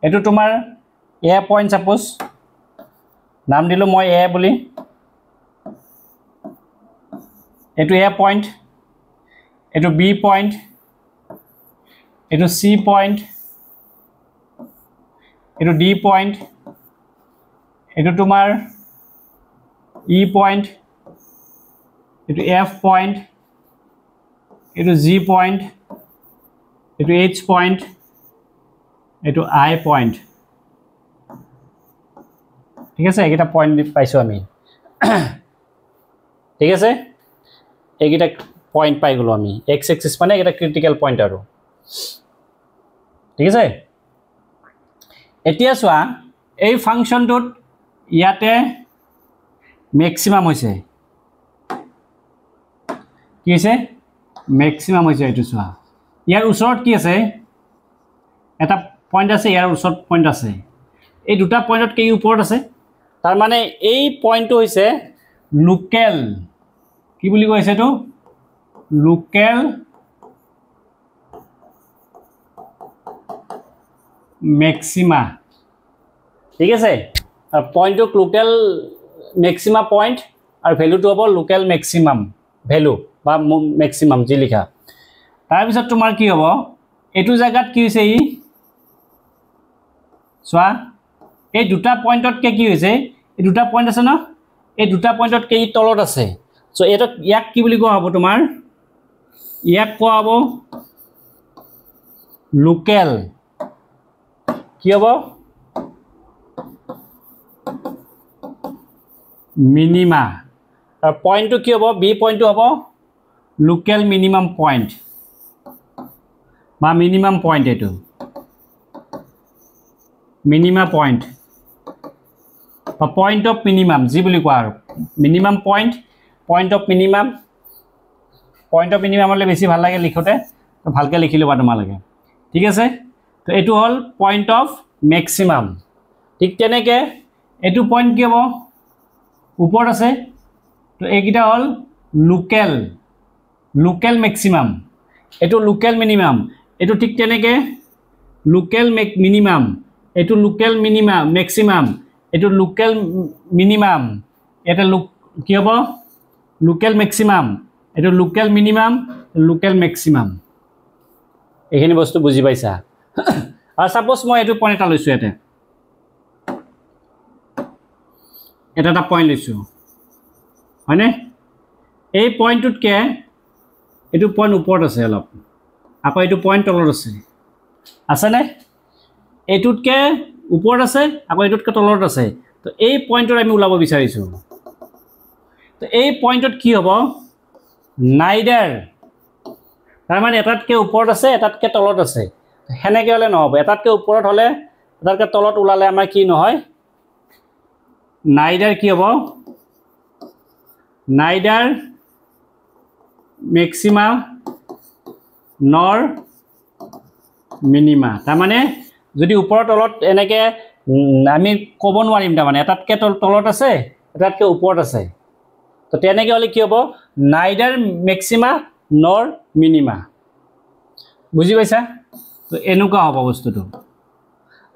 এটো তোমাৰ a পইণ্ট সাপোজ নাম দিলো মই a বুলি এটো a পইণ্ট এটো b পইণ্ট এটো c পইণ্ট এটো d পইণ্ট এটো তোমাৰ e পইণ্ট এটো f পইণ্ট এটো g পইণ্ট এটো h পইণ্ট এটো i পইণ্ট ঠিক আছে এইটা পইণ্ট পাইছো আমি ঠিক আছে এইটা পইণ্ট পাই গলো আমি x এক্সিস মানে এটা ক্রিটিক্যাল পইণ্ট আৰু ঠিক আছে এতিয়া চোৱা এই ফাংশনটোত ইয়াতে ম্যাক্সিমাম হৈছে কি আছে ম্যাক্সিমাম হৈছে এটো চোৱা ইয়াৰ ওচৰত কি আছে এটা পইণ্ট আছে ইয়াৰ ওচৰত পইণ্ট আছে এই দুটা পইণ্টত কি ওপৰত আছে তাৰ মানে এই পইণ্টটো হৈছে লোকেল কি বুলি কৈছে তো লোকেল ম্যাক্সিমা ঠিক আছে আর পয়েন্টটো লোকেল ম্যাক্সিমা পয়েন্ট আর ভ্যালুটো হ'ব লোকেল ম্যাক্সিমাম ভ্যালু বা ম্যাক্সিমাম জি লিখা তাৰ পিছত তোমাৰ কি হ'ব এটো জায়গাত কি হৈছে ই সোয়া এই দুটা পয়েন্টত কি হৈছে এই দুটা পয়েন্ট আছে না এই দুটা পয়েন্টত কি তলত আছে সো এটা ইয়াক কি বুলি কোৱা হ'ব তোমাৰ ইয়াক কোৱা হ'ব লোকেল কি হ'ব মিনিমা আর পয়েন্টটো কি হ'ব বি পয়েন্টটো হ'ব লোকেল মিনিমাম পয়েন্ট বা মিনিমাম পয়েন্ট এটো মিনিমা পয়েন্ট বা পয়েন্ট অফ মিনিমাম জি বুলি কোৱা আৰু minimum point point of minimum হলে বেছি ভাল লাগে লিখোতে তো ভালকে লিখি লবা তোমালোকে ঠিক আছে তো এটো হল পয়েন্ট অফ ম্যাক্সিমাম ঠিক তেনেকে এটো পয়েন্ট কি হ'ব উপৰ আছে তো এইকিটা হল লোকেল ম্যাক্সিমাম এটো লোকেল মিনিমাম এটো ঠিক তেনেকে লোকেল মিনিমাম এটো লোকেল মিনিমাম ম্যাক্সিমাম এটো লোকেল মিনিমাম এটা কি হ'ব লোকেল ম্যাক্সিমাম এটো লোকেল মিনিমাম লোকেল ম্যাক্সিমাম এইখিনি বস্তু বুজি পাইছা আর সাপোজ মই এটো পয়েন্ট এটা লৈছো এটা পয়েন্ট লৈছো হয়নে এই পয়েন্টটোতকে এটো পয়েন্ট ওপৰত আছে অলপ আকৌ এটো পয়েন্ট তলত আছে না এটোতকে ওপৰত আছে আকৌ এটোতকে তলত আছে তো এই পয়েন্টৰ আমি উলাব বিচাৰিছো তো এই পয়েন্টত কি হ'ব নাইডাৰ তাৰ মানে এটাতকে ওপৰত আছে এটাতকে তলত আছে হেনেকে হলে নহব এটাতকে ওপৰত হলে এটাতকৈ তলত ওলালে আমাৰ কি নহয় নাইডাৰ কি হ'ব নাইডাৰ মেক্সিমা নৰ মিনিমা তাৰমানে যদি ওপৰৰ তলত এনেকৈ আমি ক'ব নোৱাৰিম তাৰমানে এটাতকৈ তলত আছে এটাতকৈ ওপৰত আছে তো তেনেকৈ হ'লে কি হ'ব নাইডাৰ মেক্সিমা নৰ মিনিমা বুজি পাইছা তো এনেকুৱা হ'ব বস্তুটো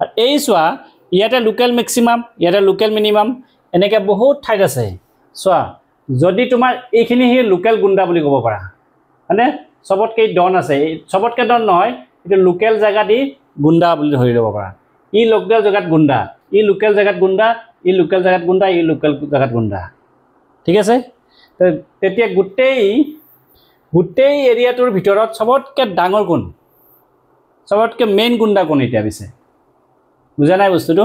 আৰু এই চোৱা ইয়াতে লোকেল মেক্সিমাম ইয়াতে লোকেল মিনিমাম এনেকৈ বহুত ঠাইত আছে চোৱা যদি তোমাৰ এইখিনি সেই লোকেল গুণ্ডা বুলি ক'ব পাৰা মানে চবতকৈ ডন আছে চবতকৈ ডন নহয় এইটো লোকেল জেগা দি গুণ্ডা বুলি ধৰি ল'ব পাৰা ই লোকেল জেগাত গুণ্ডা ই লোকেল জেগাত গুণ্ডা ই লোকেল জেগাত গুণ্ডা ই লোকেল জেগাত গুণ্ডা ঠিক আছে তো তেতিয়া গোটেই এৰিয়াটোৰ ভিতৰত চবতকৈ ডাঙৰ কোন চবতকৈ মেইন গুণ্ডা কোন এতিয়া পিছে বুজা নাই বস্তুটো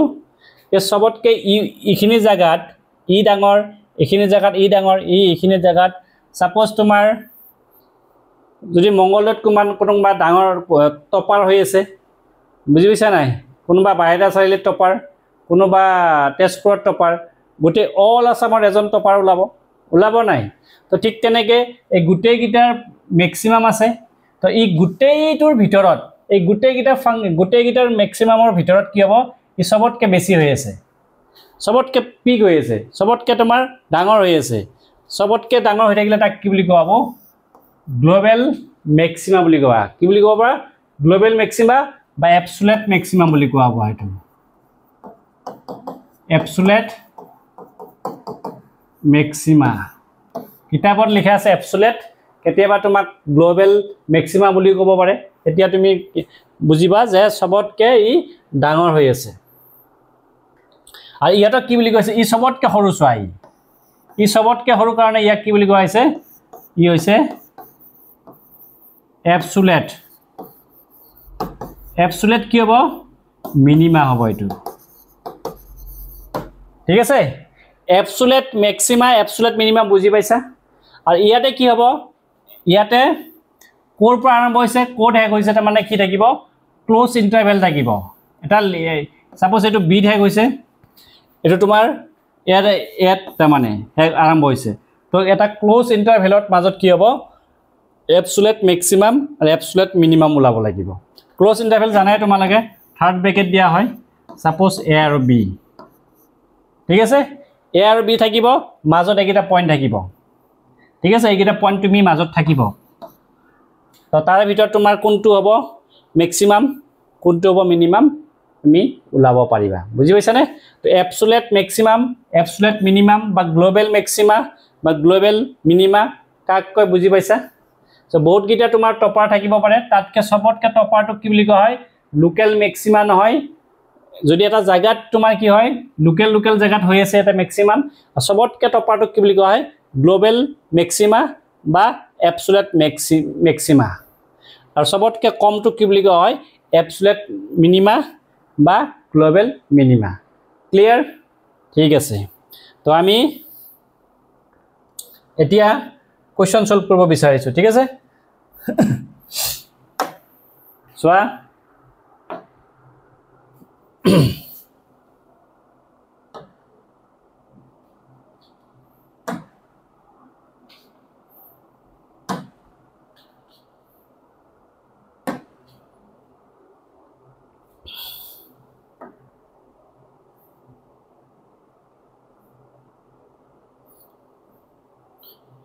এই চবতকৈ এইখিনি জেগাত ই ডাঙৰ এইখিনি জেগাত ই ডাঙৰ এইখিনি জেগাত সাপোজ তোমাৰ যদি মংগলদৈত কোনোবা ডাঙৰ টপাৰ হৈ আছে বুজি পাইছা নাই কোনোবা বাহিৰা চাৰিআলিত টপাৰ কোনোবা তেজপুৰত টপাৰ গোটেই অল আছামৰ এজন টপাৰ ওলাব নাই তো ঠিক তেনেকৈ এই গোটেইকেইটাৰ মেক্সিমাম আছে তো ই গোটেইটোৰ ভিতৰত এই গোটেইকেইটাৰ মেক্সিমামৰ ভিতৰত কি হ'ব ই চবতকৈ বেছি হৈ আছে চবতকৈ পিক হৈ আছে চবতকৈ তোমাৰ ডাঙৰ হৈ আছে চবতকৈ ডাঙৰ হৈ থাকিলে তাক কি বুলি কোৱা হ'ব গ্লোবেল মেক্সিমা বুলি কোৱা কি বুলি ক'ব পাৰা গ্লোবেল মেক্সিমা বা এবসোলেট মেক্সিমাম বুলি কোৱা হ'ব এইটো এবসোলেট মেক্সিমা কিতাপত লিখা আছে এবসোলেট কেতিয়াবা তোমাক গ্লোবেল মেক্সিমা বুলি ক'ব পাৰে এতিয়া তুমি বুজিবা যে চবতকৈ ই ডাঙৰ হৈ আছে আৰু ইয়াতক কি বুলি কৈছে ই চবতকৈ সৰু চোৱা ই চবতকৈ সৰু কাৰণে ইয়াক কি বুলি কোৱা হৈছে ই হৈছে এবসোলেট কি হ'ব মিনিমা হ'ব এইটো ঠিক আছে এবসোলেট মেক্সিমা এবসোলেট মিনিমা বুজি পাইছা আৰু ইয়াতে কি হ'ব ইয়াতে ক'ৰ পৰা আৰম্ভ হৈছে ক'ত শেষ হৈছে তাৰমানে কি থাকিব ক্লোজ ইণ্টাৰভেল থাকিব এটা সাপোজ এইটো বিট শেষ হৈছে এইটো তোমাৰ ইয়াত তাৰমানে আৰম্ভ হৈছে তো এটা ক্লোজ ইণ্টাৰভেলত মাজত কি হ'ব এবসোলেট মেক্সিমাম আৰু এবসোলেট মিনিমাম ওলাব লাগিব ক্লোজ ইণ্টাৰভেল জানাই তোমালোকে থাৰ্ড ব্ৰেকেট দিয়া হয় সাপোজ এ আৰু বি ঠিক আছে এ আৰু বি থাকিব মাজত এইকেইটা পইণ্ট থাকিব ঠিক আছে এইকেইটা পইণ্ট তুমি মাজত থাকিব তো তাৰ ভিতৰত তোমাৰ কোনটো হ'ব মেক্সিমাম কোনটো হ'ব মিনিমাম তুমি ওলাব পাৰিবা বুজি পাইছানে তো এবসোলেট মেক্সিমাম এবসোলেট মিনিমাম বা গ্লোবেল মেক্সিমা বা গ্লোবেল মিনিমা কাক কয় বুজি পাইছা তো বহুতকেইটা তোমাৰ টপাৰ থাকিব পাৰে তাতকৈ চবতকৈ টপাৰটোক কি বুলি কোৱা হয় লোকেল মেক্সিমা নহয় যদি এটা জেগাত তোমাৰ কি হয় লোকেল জেগাত হৈ আছে এটা মেক্সিমাম চবতকৈ টপাৰটোক কি বুলি কোৱা হয় গ্লোবেল মেক্সিমা বা এবসোলেট মেক্সিমা আৰু চবতকৈ কমটোক কি বুলি কোৱা হয় এবসোলেট মিনিমা বা গ্লোবেল মিনিমা ক্লিয়াৰ ঠিক আছে তো আমি এতিয়া কোৱেশ্চন সলভ কৰিব বিচাৰিছোঁ ঠিক আছে চোৱা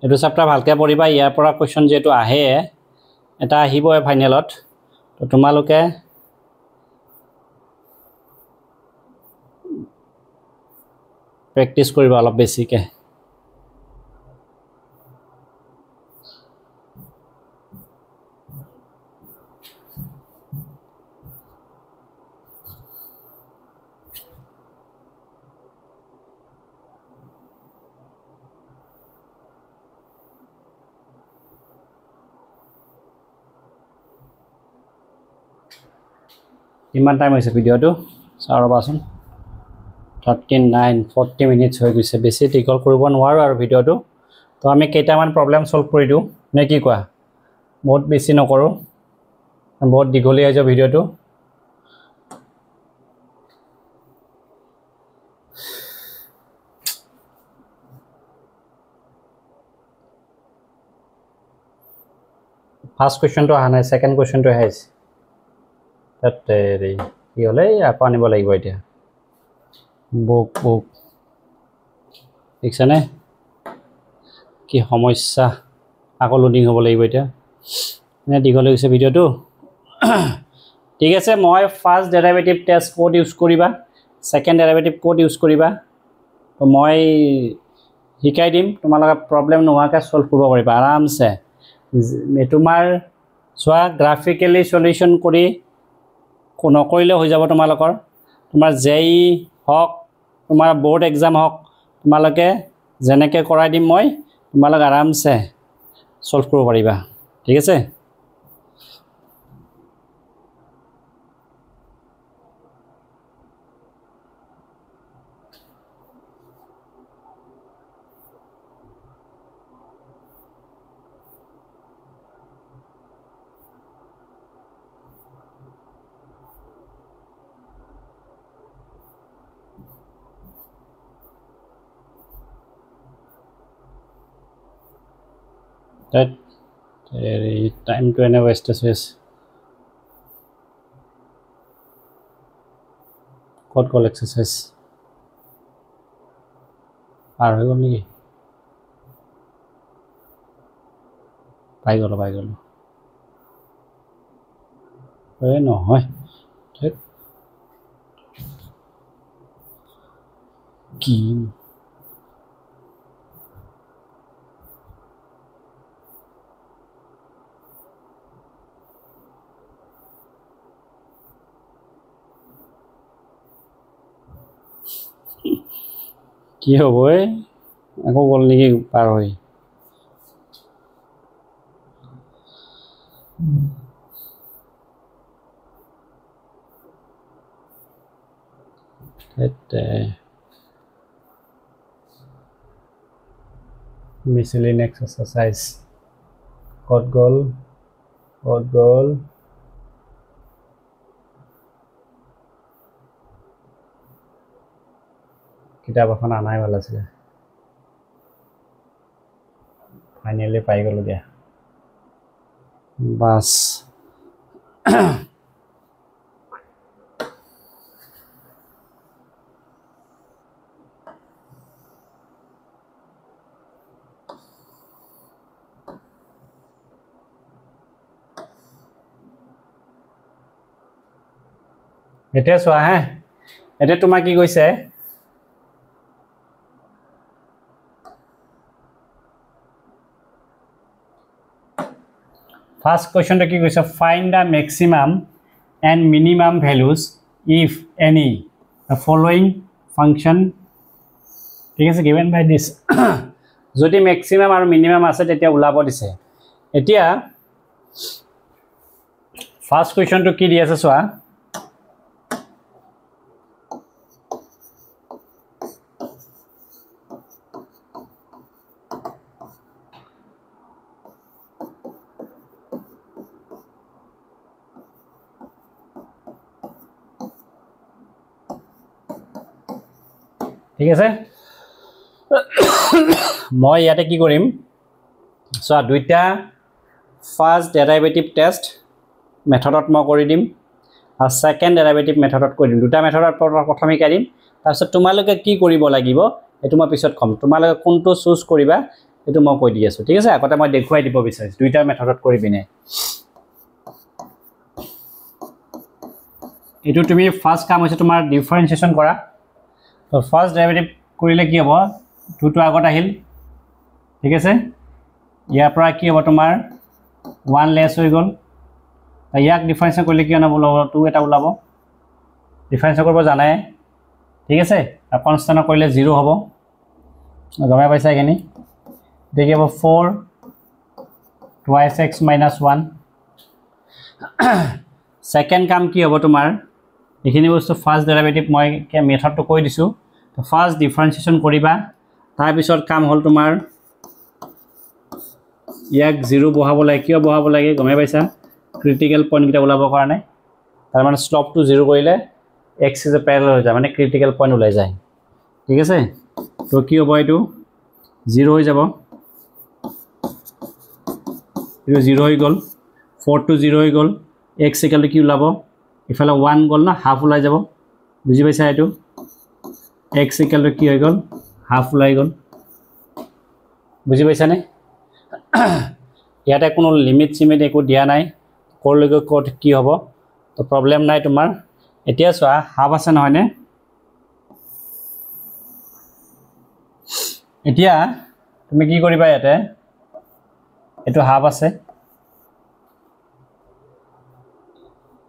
এইটো চেপ্টাৰ ভালকৈ পঢ়িবা ইয়াৰ পৰা কোৱেশ্চন যেটো আহে এটা আহিবই ফাইনেলত তো তোমালোকে প্ৰেক্টিছ কৰিবা অলপ বেছিকৈ কিমান টাইম হৈছে ভিডিঅ'টো চাওঁ ৰ'বাচোন 40 মিনিটছ হৈ গৈছে বেছি দীঘল কৰিব নোৱাৰোঁ আৰু ভিডিঅ'টো তো আমি কেইটামান প্ৰব্লেম সলভ কৰি দিওঁ নে কি কোৱা বহুত বেছি নকৰোঁ বহুত দীঘলীয়া হৈ যাব ভিডিঅ'টো ফাৰ্ষ্ট কুৱেশ্যনটো অহা নাই ছেকেণ্ড কুৱেশ্যনটো আহিছে তাতে কি হ'লে আকৌ আনিব লাগিব এতিয়া বুক দেখিছানে কি সমস্যা আকৌ লোডিং হ'ব লাগিব এতিয়া এনে দীঘল হৈছে ভিডিঅ'টো ঠিক আছে মই ফাৰ্ষ্ট ডেৰিভেটিভ টেষ্ট ক'ত ইউজ কৰিবা ছেকেণ্ড ডেৰিভেটিভ ক'ত ইউজ কৰিবা তো মই শিকাই দিম তোমালোকে প্ৰব্লেম নোহোৱাকৈ সলভ কৰিব পাৰিবা আৰামছে তোমাৰ চোৱা গ্ৰাফিকেলি সলিউশন কৰি নকৰিলে হৈ যাব তোমালোকৰ তোমাৰ জেই হওক তোমাৰ বোৰ্ড এক্সাম হওক তোমালোকে যেনেকৈ কৰাই দিম মই তোমালোক আৰামছে সলভ কৰিব পাৰিবা ঠিক আছে that time to any waste is code call exercise আর হৈ গ'ল নেকি পাই গ'ল এই নহয় ঠিক কি কি হ'ব আকৌ গ'ল নেকি পাৰ হৈ miscellaneous exercise code goal কিতাপ এখন আনাই ভাল আছিল ফাইনালি পাই গ'লো দিয়া বাস এতিয়া চোৱা হে এতিয়া তোমাক কি কৈছে First question to ki find the maximum and minimum values if any the following function is given by this jodi maximum or minimum ase tetia ulabo dise etia first question to ki di ase soa ঠিক আছে মই ইয়াতে কি কৰিম সো দুইটা ফাৰ্স্ট ডেৰিভেটিভ টেস্ট মেথডত মই কৰি দিম আৰু সেকেন্ড ডেৰিভেটিভ মেথডত কৰি দিম দুটা মেথডত প্ৰথমে শিকাই দিম তাৰপিছত তোমালোকে কি কৰিব লাগিব এটো মই পিছত কম তোমালোকে কোনটো চুজ কৰিবা এটো মই কৈ দি আছো ঠিক আছে আগতে মই দেখুৱাই দিব বিচাৰিছো দুইটা মেথডত কৰি বিনে এটো তুমি ফাৰ্স্ট কাম হৈছে তোমাৰ ডিফাৰেন্সিয়েচন কৰা তো ফাৰ্স্ট ডেৰিভেটিভ কৰিলে কি হ'ব টুটো আগত আহিল ঠিক আছে ইয়াৰ পৰা কি হ'ব তোমাৰ 1 লেস হৈ গল ইয়াক ডিফাৰেন্স কৰিলে কি হ'ব 2 এটা ওলাব ডিফাৰেন্স কৰিব জানাই ঠিক আছে আৰু কনস্ট্যান্ট কৰিলে 0 হ'ব গমাই পাইছা কিনি দেখিব 4 twice x minus 1 সেকেন্ড কাম কি হ'ব তোমাৰ এখিনি বস্তু ফাৰ্স্ট ডেৰিভেটিভ মই কে মেথডটো কৈ দিছো তো ফাৰ্স্ট ডিফাৰেন্সিয়েশন কৰিবা তাৰ পিছত কাম হল তোমাৰ ইয়াক 0 বহাব লাগে কিয় বহাব লাগে গমে পাইছা ক্ৰিটিক্যাল পয়েন্ট কিটা ওলাব কাৰণে তাৰ মানে স্লপ টু 0 কৰিলে x is a parallel হৈ যায় মানে ক্রিটিক্যাল পয়েন্ট ওলাই যায় ঠিক আছে তো কি হ'ব এটো 0 হৈ যাব এটো 0 হৈ গল 4 to 0 হৈ গ'ল x ইকুৱেল টু কি ওলাব ইফালে 1 গ'ল না হাফ ওলাই যাব বুজি পাইছা এইটো x ইকুৱেল টু কি হৈ গ'ল হাফ ওলাই গ'ল বুজি পাইছানে ইয়াতে কোনো লিমিট সিমিট একো দিয়া নাই কৰলৈকে ক'ত কি হ'ব তো প্ৰবলেম নাই তোমাৰ এতিয়া চোৱা হাফ আছে নহয়নে এতিয়া তুমি কি কৰিবা ইয়াতে এটো হাফ আছে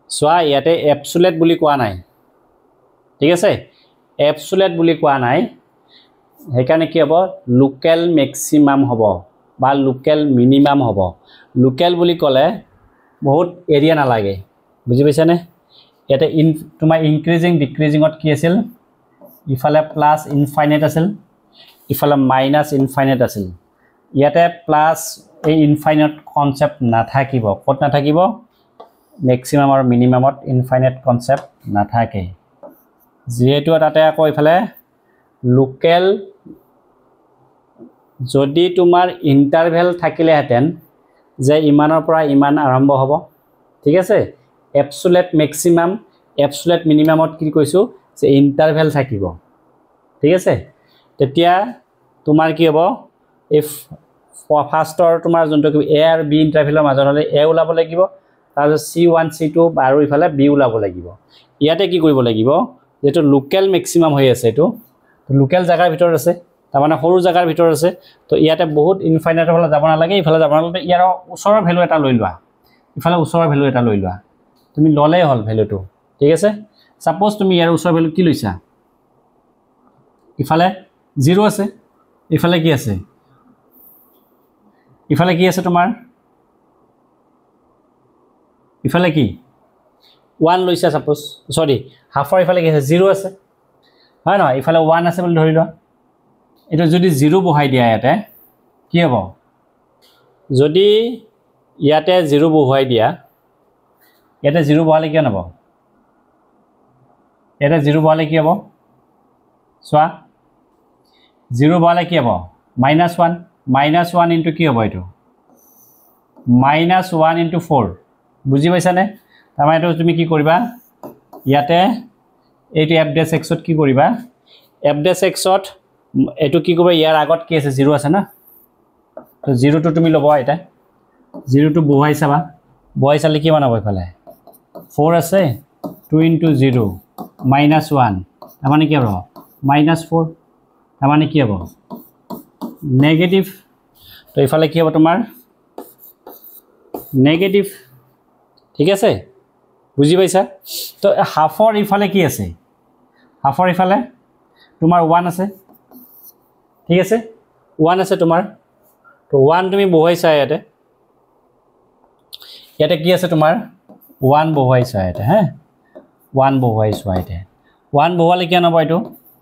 চোৱা ইয়াতে এবসোলেট বুলি কোৱা নাই ঠিক আছে এবসোলেট বুলি কোৱা নাই হেকাৰণে কি হ'ব লোকেল ম্যাক্সিমাম হ'ব বা লোকেল মিনিমাম হ'ব লোকেল বুলি ক'লে বহুত এৰিয়া নালাগে বুজি পাইছানে ইয়াতে তোমাৰ ইনক্ৰিজিং ডিক্ৰিজিংত কি আছিল ইফালে প্লাস ইনফাইনাইট আছিল ইফালে মাইনাস ইনফাইনাইট আছিল ইয়াতে প্লাস এই ইনফাইনাইট কনসেপ্ট নাথাকিব কত নাথাকিব ম্যাক্সিমাম আৰু মিনিমামত ইনফাইনাইট কনসেপ্ট নাথাকে যেহেতু তাতে আকৌ ইফালে লোকেল যদি তোমাৰ ইন্টাৰভেল থাকিলেহেঁতেন যে ইমানৰ পৰা ইমান আৰম্ভ হ'ব ঠিক আছে এবসোলেট ম্যাক্সিমাম এবসোলেট মিনিমামত কি কৈছো যে ইন্টারভেল থাকিব ঠিক আছে তেতিয়া তোমাৰ কি হ'ব ইফ ফাৰ্ষ্টৰ তোমাৰ যোনটো এ আৰু বি ইন্টাৰভেলৰ মাজত হলে এ ওলাব লাগিব তাৰ c1 c2 আৰু ইফালে বি ওলাব লাগিব ইয়াতে কি কৰিব লাগিব যেটো লোকেল ম্যাক্সিমাম হৈ আছে এটো লোকেল জায়গাৰ ভিতৰত আছে তাৰ মানে সৰু জায়গাৰ ভিতৰত আছে তো ইয়াতে বহুত ইনফাইনাইট হলে যাব নালাগে ইফালে যাব নালাগে ইয়াৰ ওচৰৰ ভ্যালু এটা লৈ লোৱা ইফালে ওচৰৰ ভ্যালু এটা লৈ লোৱা তুমি ললে হল ভ্যালুটো ঠিক আছে সাপোজ তুমি ইয়াৰ ওচৰৰ ভ্যালু কি লৈছা ইফালে 0 আছে ইফালে কি আছে ইফালে কি আছে তোমাৰ ইফালে কি 1 লৈছা সাপোজ সৰি হাফৰ ইফালে কি আছে 0 আছে হয় না ইফালে 1 আছে বুলি ধৰি লোৱা এটা যদি 0 বহাই দিয়া ইয়াতে কি হ'ব যদি ইয়াতে 0 বহাই দিয়া ইয়াতে 0 বহালে কি হ'ব ইয়াতে 0 বহালে কি হ'ব সোয়া 0 বহালে কি হ'ব -1 ইনটু কি হ'ব এটো -1 ইনটু 4 বুজি পাইছানে তাৰমানে এটো তুমি কি কৰিবা ইয়াতে এইটো f dash x ত কি কৰিবা f dash x ত এটো কি কৰিবা ইয়াৰ আগত কি আছে 0 আছে না তো 0 টো তুমি লবা এটা 0 টো বহাই চাবা বহাই চালে কি বানাব ইফালে 4 আছে 2 into 0 -1 মানে কি হ'ব -4 মানে কি হ'ব নেগেটিভ তো ইফালে কি হ'ব তোমাৰ নেগেটিভ ঠিক আছে বুজি পাইছা তো হাফৰ ইফালে কি আছে হাফৰ ইফালে তোমাৰ 1 আছে ঠিক আছে 1 আছে তোমাৰ তো 1 তুমি বহাইছা ইয়াতে ইয়াতে কি আছে তোমাৰ 1 বহাইছা ইয়াতে হে 1 বহাইছো ইয়াতে 1 বহালে কি হ'ব এটো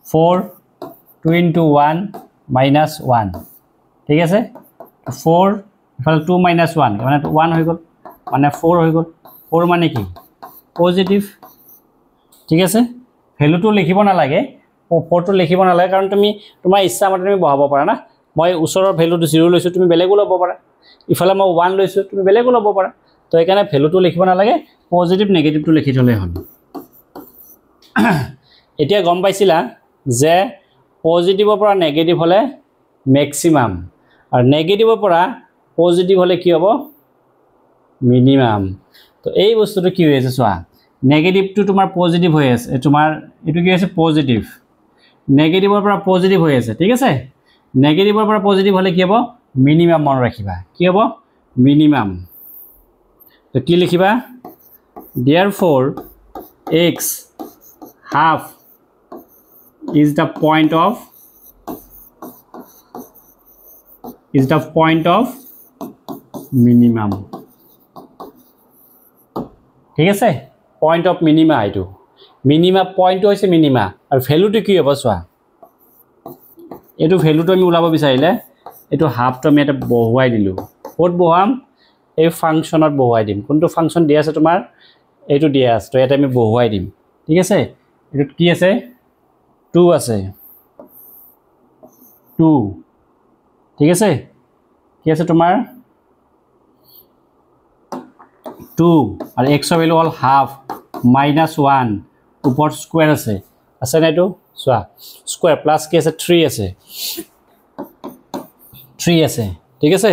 4 2 into 1 -1 ঠিক আছে 4 ইফালে 2 - 1 মানে 1 হৈ গ'ল মানে 4 হৈ গ'ল 4 মানে কি পজিটিভ ঠিক আছে ভ্যালুটো লিখিব না লাগে 4 টো লিখিব না লাগে কাৰণ তুমি তোমাৰ ইচ্ছা মতে তুমি বহাব পাৰা না মই ওচৰৰ ভ্যালুটো 0 লৈছো তুমি বেলেগো ল'ব পাৰা ইফালে মই 1 লৈছো তুমি বেলেগো ল'ব পাৰা তো একাৰণে ভ্যালুটো লিখিব না লাগে পজিটিভ নেগেটিভটো লিখি থলে হ'ল এতিয়া গম পাইছিলা যে পজিটিভৰ পৰা নেগেটিভ হলে ম্যাক্সিমাম আৰু নেগেটিভৰ পৰা পজিটিভ হলে কি হ'ব মিনিমাম তো এই বস্তুটো কি হৈ আছে চোৱা নেগেটিভ টু তোমাৰ পজিটিভ হৈ আছে তোমাৰ এটো কি আছে পজিটিভ নেগেটিভৰ পৰা পজিটিভ হৈ আছে ঠিক আছে নেগেটিভৰ পৰা পজিটিভ হলে কি হ'ব মিনিমাম মন ৰাখিবা কি হ'ব মিনিমাম তো কি লিখিবা therefore x half is the point of minimum ঠিক আছে পয়েন্ট অফ মিনিমা এটো মিনিমা পয়েন্ট হৈছে মিনিমা আৰু ভ্যালুটো কি হ'ব চোৱা এটো ভ্যালুটো আমি উলাব বিচাৰিলে এটো হাফটো আমি এটা বহুৱাই দিলো ক'ত বহাম এই ফাংশনত বহুৱাই দিম কোনটো ফাংশন দিয়া আছে তোমাৰ এটো দিয়া আছে তো এটা আমি বহুৱাই দিম ঠিক আছে এটো কি আছে 2 আছে 2 ঠিক আছে কি আছে তোমাৰ 2 আৰু x ৰ ভ্যালু হল হাফ -1 ওপৰত স্কয়াৰ আছে না এটো চোৱা স্কয়াৰ প্লাস কি আছে 3 আছে 3 আছে ঠিক আছে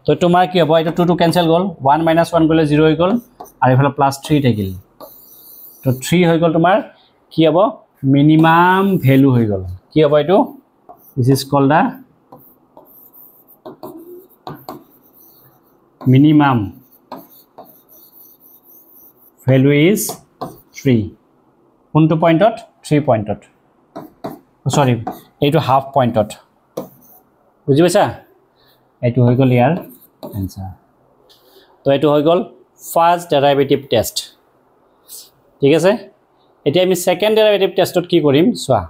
তো তোমাৰ কি হ'ব এটা 2 to cancel গল 1 - 1 গলে 0 হৈ গল আৰু এফালে +3 থাকিল তো 3 হৈ গল তোমাৰ কি হ'ব মিনিমাম ভ্যালু হৈ গল কি হ'ব এটো this is called the minimum value is 3 কোনটো পয়েন্টত 3 পয়েন্টত সরি এইটো হাফ পয়েন্টত বুজি পাইছা এইটো হৈ গল ইয়াৰ आंसर তো এইটো হৈ গল ফাৰ্স্ট ডেৰিভেটিভ টেস্ট ঠিক আছে এতিয়া আমি সেকেন্ড ডেৰিভেটিভ টেস্টত কি কৰিম সোৱা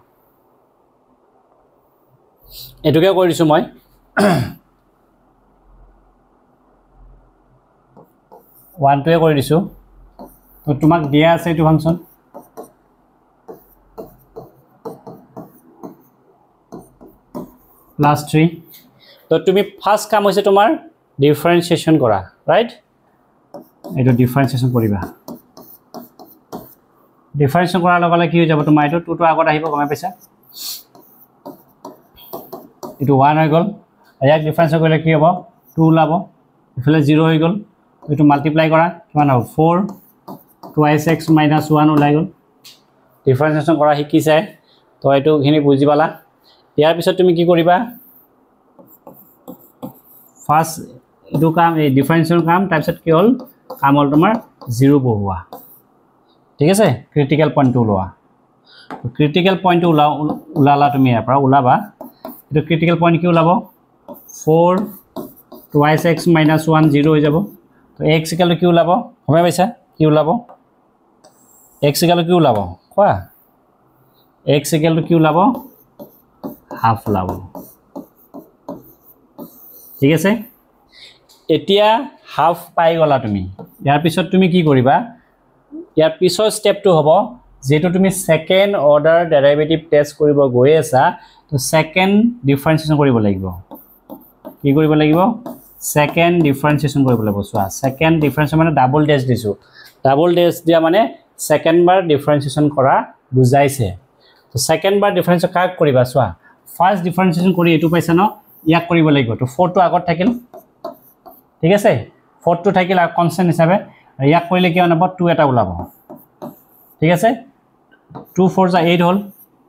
এটুকে কৰিছো মই ওয়ান টুয়ে কৰি দিছো তো তোমাক দিয়া আছে এইটো ফাংশন +3 তো তুমি ফার্স্ট কাম হৈছে তোমাৰ ডিফাৰেন্সিয়েশন কৰা ৰাইট এইটো ডিফাৰেন্সিয়েশন কৰিবা ডিফাৰেন্সিয়েশন কৰাৰ লগে লগে কি হৈ যাব তোমাৰ এইটো 2 টো আগত আহিব গমে পাইছা এইটো 1 হৈ গল ইয়াক ডিফারেন্স কৰিলে কি হ'ব 2 ওলাব ইফালে 0 হৈ গল এইটো মাল্টিপ্লাই কৰা কিমান হ'ব 4 2x - 1 ওলাই গল ডিফাৰেন্সিয়েশন কৰা শিকিছে তো এইটো খিনি বুজি পালা ইয়াৰ পিছত তুমি কি কৰিবা ফাৰ্স্ট এইটো কাম এই ডিফাৰেন্সিয়েশন কাম তাৰপিছত কি হল কাম হল তোমাৰ 0 বহোৱা ঠিক আছে ক্ৰিটিক্যাল পয়েন্ট ওলোৱা ক্ৰিটিক্যাল পয়েন্ট ওলালা তুমি ইয়াৰ পৰা ওলাবা এটো ক্রিটিক্যাল পয়েন্ট কি ওলাব 4 2x - 1 0 হৈ যাব তো x ইকুয়াল কি ওলাব গমে পাইছা কি ওলাব x ইকুয়াল কি ওলাব কোৱা x ইকুয়াল কি ওলাব হাফ ওলাব ঠিক আছে এতিয়া হাফ পাই গলা তুমি ইয়াৰ পিছত তুমি কি কৰিবা ইয়াৰ পিছৰ স্টেপটো হ'ব যেটো তুমি সেকেন্ড অৰ্ডাৰ ডেৰিভেটিভ টেস্ট কৰিব গৈ আছা তো সেকেন্ড ডিফাৰেন্সিয়েশন কৰিব লাগিব কি কৰিব লাগিব সেকেন্ড ডিফাৰেন্সিয়েশন কৰিব লাগিব সোৱা সেকেন্ড ডিফাৰেন্সিয়েশন মানে ডাবল ডেশ দিছো ডাবল ডেশ দিয়া মানে সেকেন্ড বাৰ ডিফাৰেন্সিয়েশন কৰা বুজাইছে তো সেকেন্ড বাৰ ডিফাৰেন্সিয়েশন কাক কৰিবা সোৱা ফাৰ্স্ট ডিফাৰেন্সিয়েশন কৰি এটো পাইছা ন ইয়াক কৰিব লাগিব তো 4 টো আগত থাকিল ঠিক আছে 4 টো থাকিল আর কনস্ট্যান্ট হিসাবে ইয়াক কৰিলে কি হ'ব 2 এটা ওলাব ঠিক আছে 2 4 যা 8 হল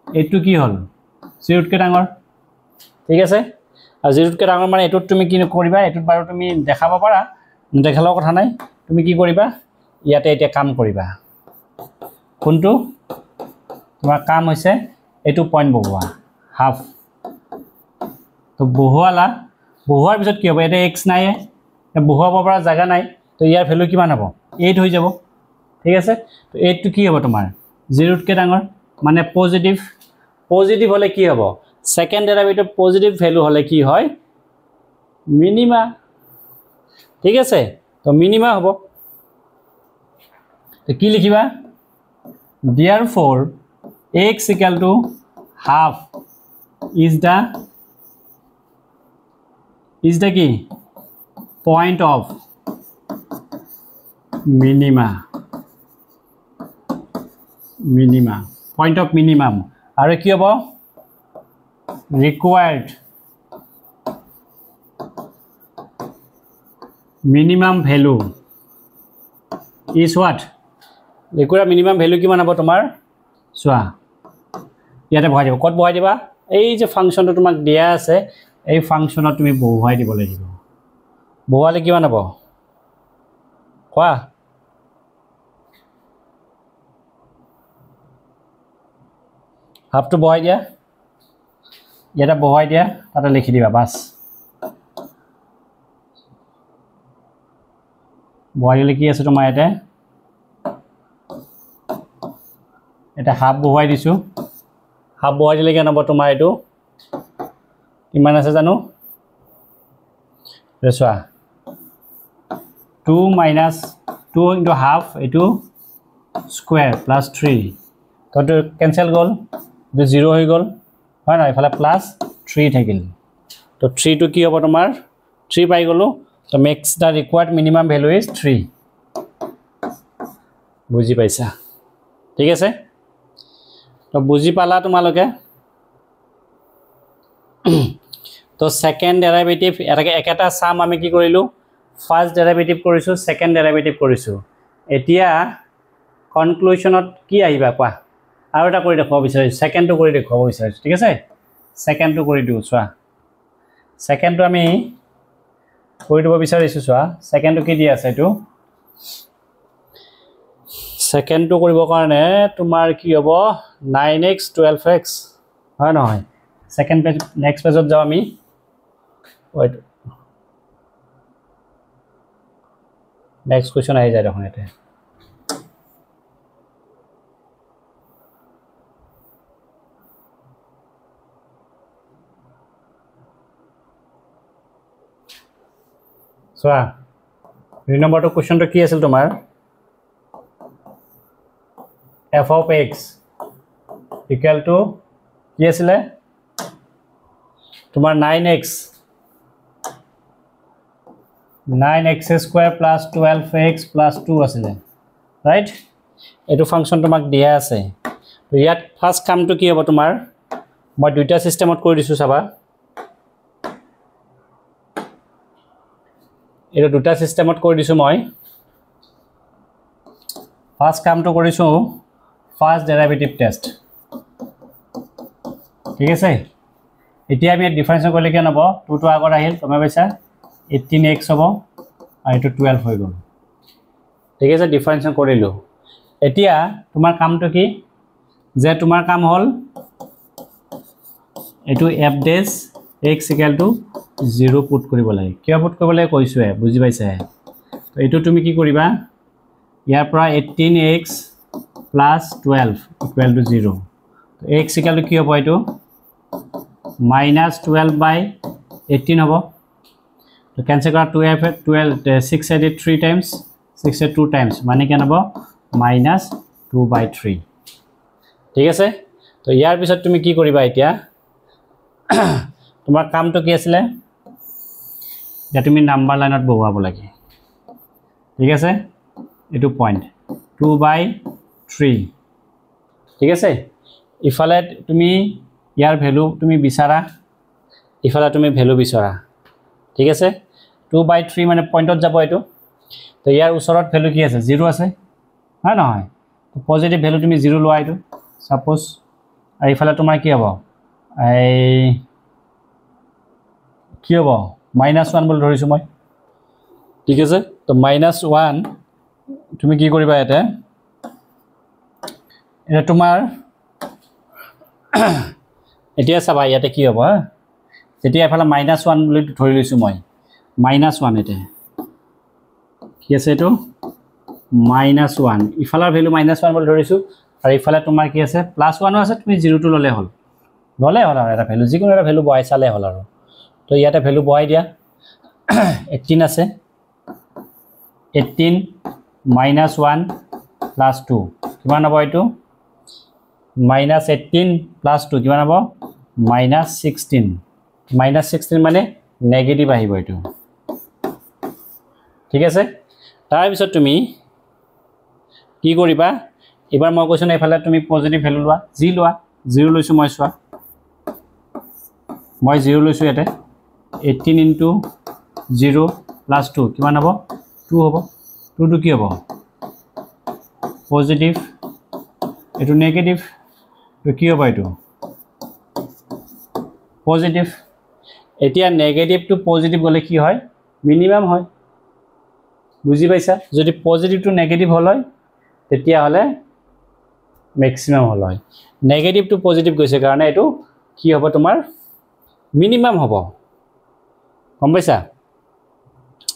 8 টো কি হল 0 কে ডাঙৰ ঠিক আছে আৰ 0 কে ডাঙৰ মানে এটোত তুমি কি কৰিবা এটোত বাৰু তুমি দেখাব পাৰা দেখালৰ কথা নাই তুমি কি কৰিবা ইয়াতে এটা কাম কৰিবা কোনটো তোমাৰ কাম হৈছে এটো পয়েন্ট বহোৱা হাফ তো বহোৱালা বহোৱাৰ পিছত কি হ'ব এটা x নাই বহোৱাব পৰা জায়গা নাই তো ইয়াৰ ভ্যালু কিমান হ'ব 8 হৈ যাব ঠিক আছে তো 8 টো কি হ'ব তোমাৰ 0 কে ডাঙৰ মানে পজিটিভ হলে কি হ'ব সেকেন্ড ডেরিভেটিভ পজিটিভ ভ্যালু হলে কি হয় মিনিমা ঠিক আছে তো মিনিমা হ'ব তো কি লিখিবা therefore x equal to half is the key point of minima point of minimum আৰু কি হ'ব required minimum value is what required minimum value কিমান হ'ব তোমাৰ সোৱা ইয়াতে বহাই দিব কত বহাই দিবা এই যে ফাংশনটো তোমাক দিয়া আছে এই ফাংশনত তুমি বহাই দিব লাগিব বহালে কিমান হ'ব কোৱা হাফ টু বহাই দিয়া ইয়াতে বহাই দিয়া তাতে লিখি দিবা বাস বহাই দিলে কি আছে তোমাৰ ইয়াতে এটা হাফ বহাই দিছো হাফ বহাই দিলে কেন হ'ব তোমাৰ এটো কিমান আছে জানো ৰেছোৱা 2 minus 2 into half etu square plus 3 তো to cancel gol to 0 হৈ গল হয় না ইফালে plus 3 থাকিল তো 3 to কি হ'ব তোমাৰ 3 পাই গলো তো makes the required minimum value is 3 বুজি পাইছা ঠিক আছে তো বুজি পালা তোমালোকে তো সেকেন্ড ডেরিভেটিভ একেটা সাম আমি কি কৰিলো ফাৰ্স্ট ডেৰিভেটিভ কৰিছো সেকেন্ড ডেৰিভেটিভ কৰিছো এতিয়া কনক্লুশনত কি আহিবা কোৱা আৰু এটা কৰি দেখুৱাব বিচাৰিছো সেকেন্ডটো কৰি দেখুৱাব বিচাৰিছো ঠিক আছে সেকেন্ডটো কৰি দিও চোৱা সেকেন্ডটো আমি কৰি দিব বিচাৰিছো চোৱা সেকেন্ডটো কি দি আছে এটো সেকেন্ডটো কৰিব কাৰণে তোমাৰ কি হ'ব 9x 12x হয় নহয় সেকেন্ড পেজ নেক্সট পেজত যাও আমি ওয়েট নেক্সট কোৱেশ্চন আহি যায় দেখোন এতে সোয়া 2 নম্বৰটো কোৱেশ্চনটো কি আছিল তোমাৰ f of x equal to কি আছিলে তোমাৰ 9x square plus 12x plus 2 আছিলে রাইট এটো ফাংশন তোমাক দিয়া আছে তো ইয়াত ফার্স্ট কামটো কি হ'ব তোমাৰ মই দুইটা সিস্টেমত কৰি দিছো চাবা এটা দুটা সিস্টেমত কৰি দিছো মই ফাৰ্স্ট কামটো কৰিছো ফাৰ্স্ট ডেৰিভেটিভ টেস্ট ঠিক আছে এতিয়া আমি ডিফাৰেন্স কৰিলে কি হ'ব 2 টো আগত আহিল তুমি পাইছা 18x হ'ব আৰু এটো 12 হৈ গ'ল ঠিক আছে ডিফাৰেন্স কৰিলো এতিয়া তোমাৰ কামটো কি যে তোমাৰ কাম হল এটো f dash x equal to 0 put কৰিব লাগে কিয় পুট কৰিব লাগে কৈছো বুজি পাইছা তো এটো তুমি কি কৰিবা ইয়াৰ পৰা 18x plus 12 equal to 0 তো x equal to কি হ'ব এটো minus 12 by 18 হ'ব তো cancel কৰা 12 6 added 3 times 6 added 2 times মানে কেন হ'ব minus 2 by 3 ঠিক আছে তো ইয়াৰ পিছত তুমি কি কৰিবা এতিয়া তোমাৰ কামটো কি আছিল যে তুমি নাম্বাৰ লাইনত বহুৱাব লাগে ঠিক আছে এটো পয়েন্ট 2 by 3 ঠিক আছে ইফালে তুমি ইয়াৰ ভ্যালু তুমি বিচাৰা ইফালে তুমি ভ্যালু বিচাৰা ঠিক আছে 2 by 3 মানে পয়েন্টত যাব এটো তো ইয়াৰ ওচৰত ভ্যালু কি আছে 0 আছে হয় নহয় তো পজিটিভ ভ্যালু তুমি 0 লোৱা এটো সাপোজ আৰু ইফালে তোমাৰ কি হ'ব এই কি হ'ব -1 বল ধৰিছো মই ঠিক আছে তো -1 তুমি কি কৰিবা এটা এটা তোমাৰ এতিয়া চাবা ইয়াতে কি হ'ব যেতিয়া এফালে -1 বুলি ধৰি লৈছো মই -1 এতে কি আছে এটো -1 ইফালৰ ভ্যালু -1 বুলি ধৰিছো আৰু ইফালে তোমাৰ কি আছে +1 আছে তুমি 0 টো ললে হল আৰু এটা ভ্যালু যিকোনো এটা ভ্যালু বহাই চালে হল আৰু তো ইয়াতে ভ্যালু বহাই দিয়া 18 আছে 18 -1 plus 2 কিমান হ'ব এটো -18 plus 2 কিমান হ'ব -16 -16 মানে নেগেটিভ আহিব এটো ঠিক আছে তাৰ পিছত তুমি কি কৰিবা এবাৰ মই কৈছো না ইফালে তুমি পজিটিভ ভ্যালু লোৱা জি লোৱা 0 লৈছো মই চোৱা মই 0 লৈছো ইয়াতে 18 into 0 plus 2 কিমান হ'ব 2 হ'ব 2 টো কি হ'ব পজিটিভ এটো নেগেটিভ তো কি হ'ব এটো পজিটিভ এতিয়া নেগেটিভ টু পজিটিভ গলে কি হয় মিনিমাম হয় বুজি পাইছা যদি পজিটিভ টু নেগেটিভ হল হয় তেতিয়া হলে ম্যাক্সিমাম হল হয় নেগেটিভ টু পজিটিভ গৈছে কাৰণে এটো কি হ'ব তোমাৰ মিনিমাম হ'ব গম পাইছা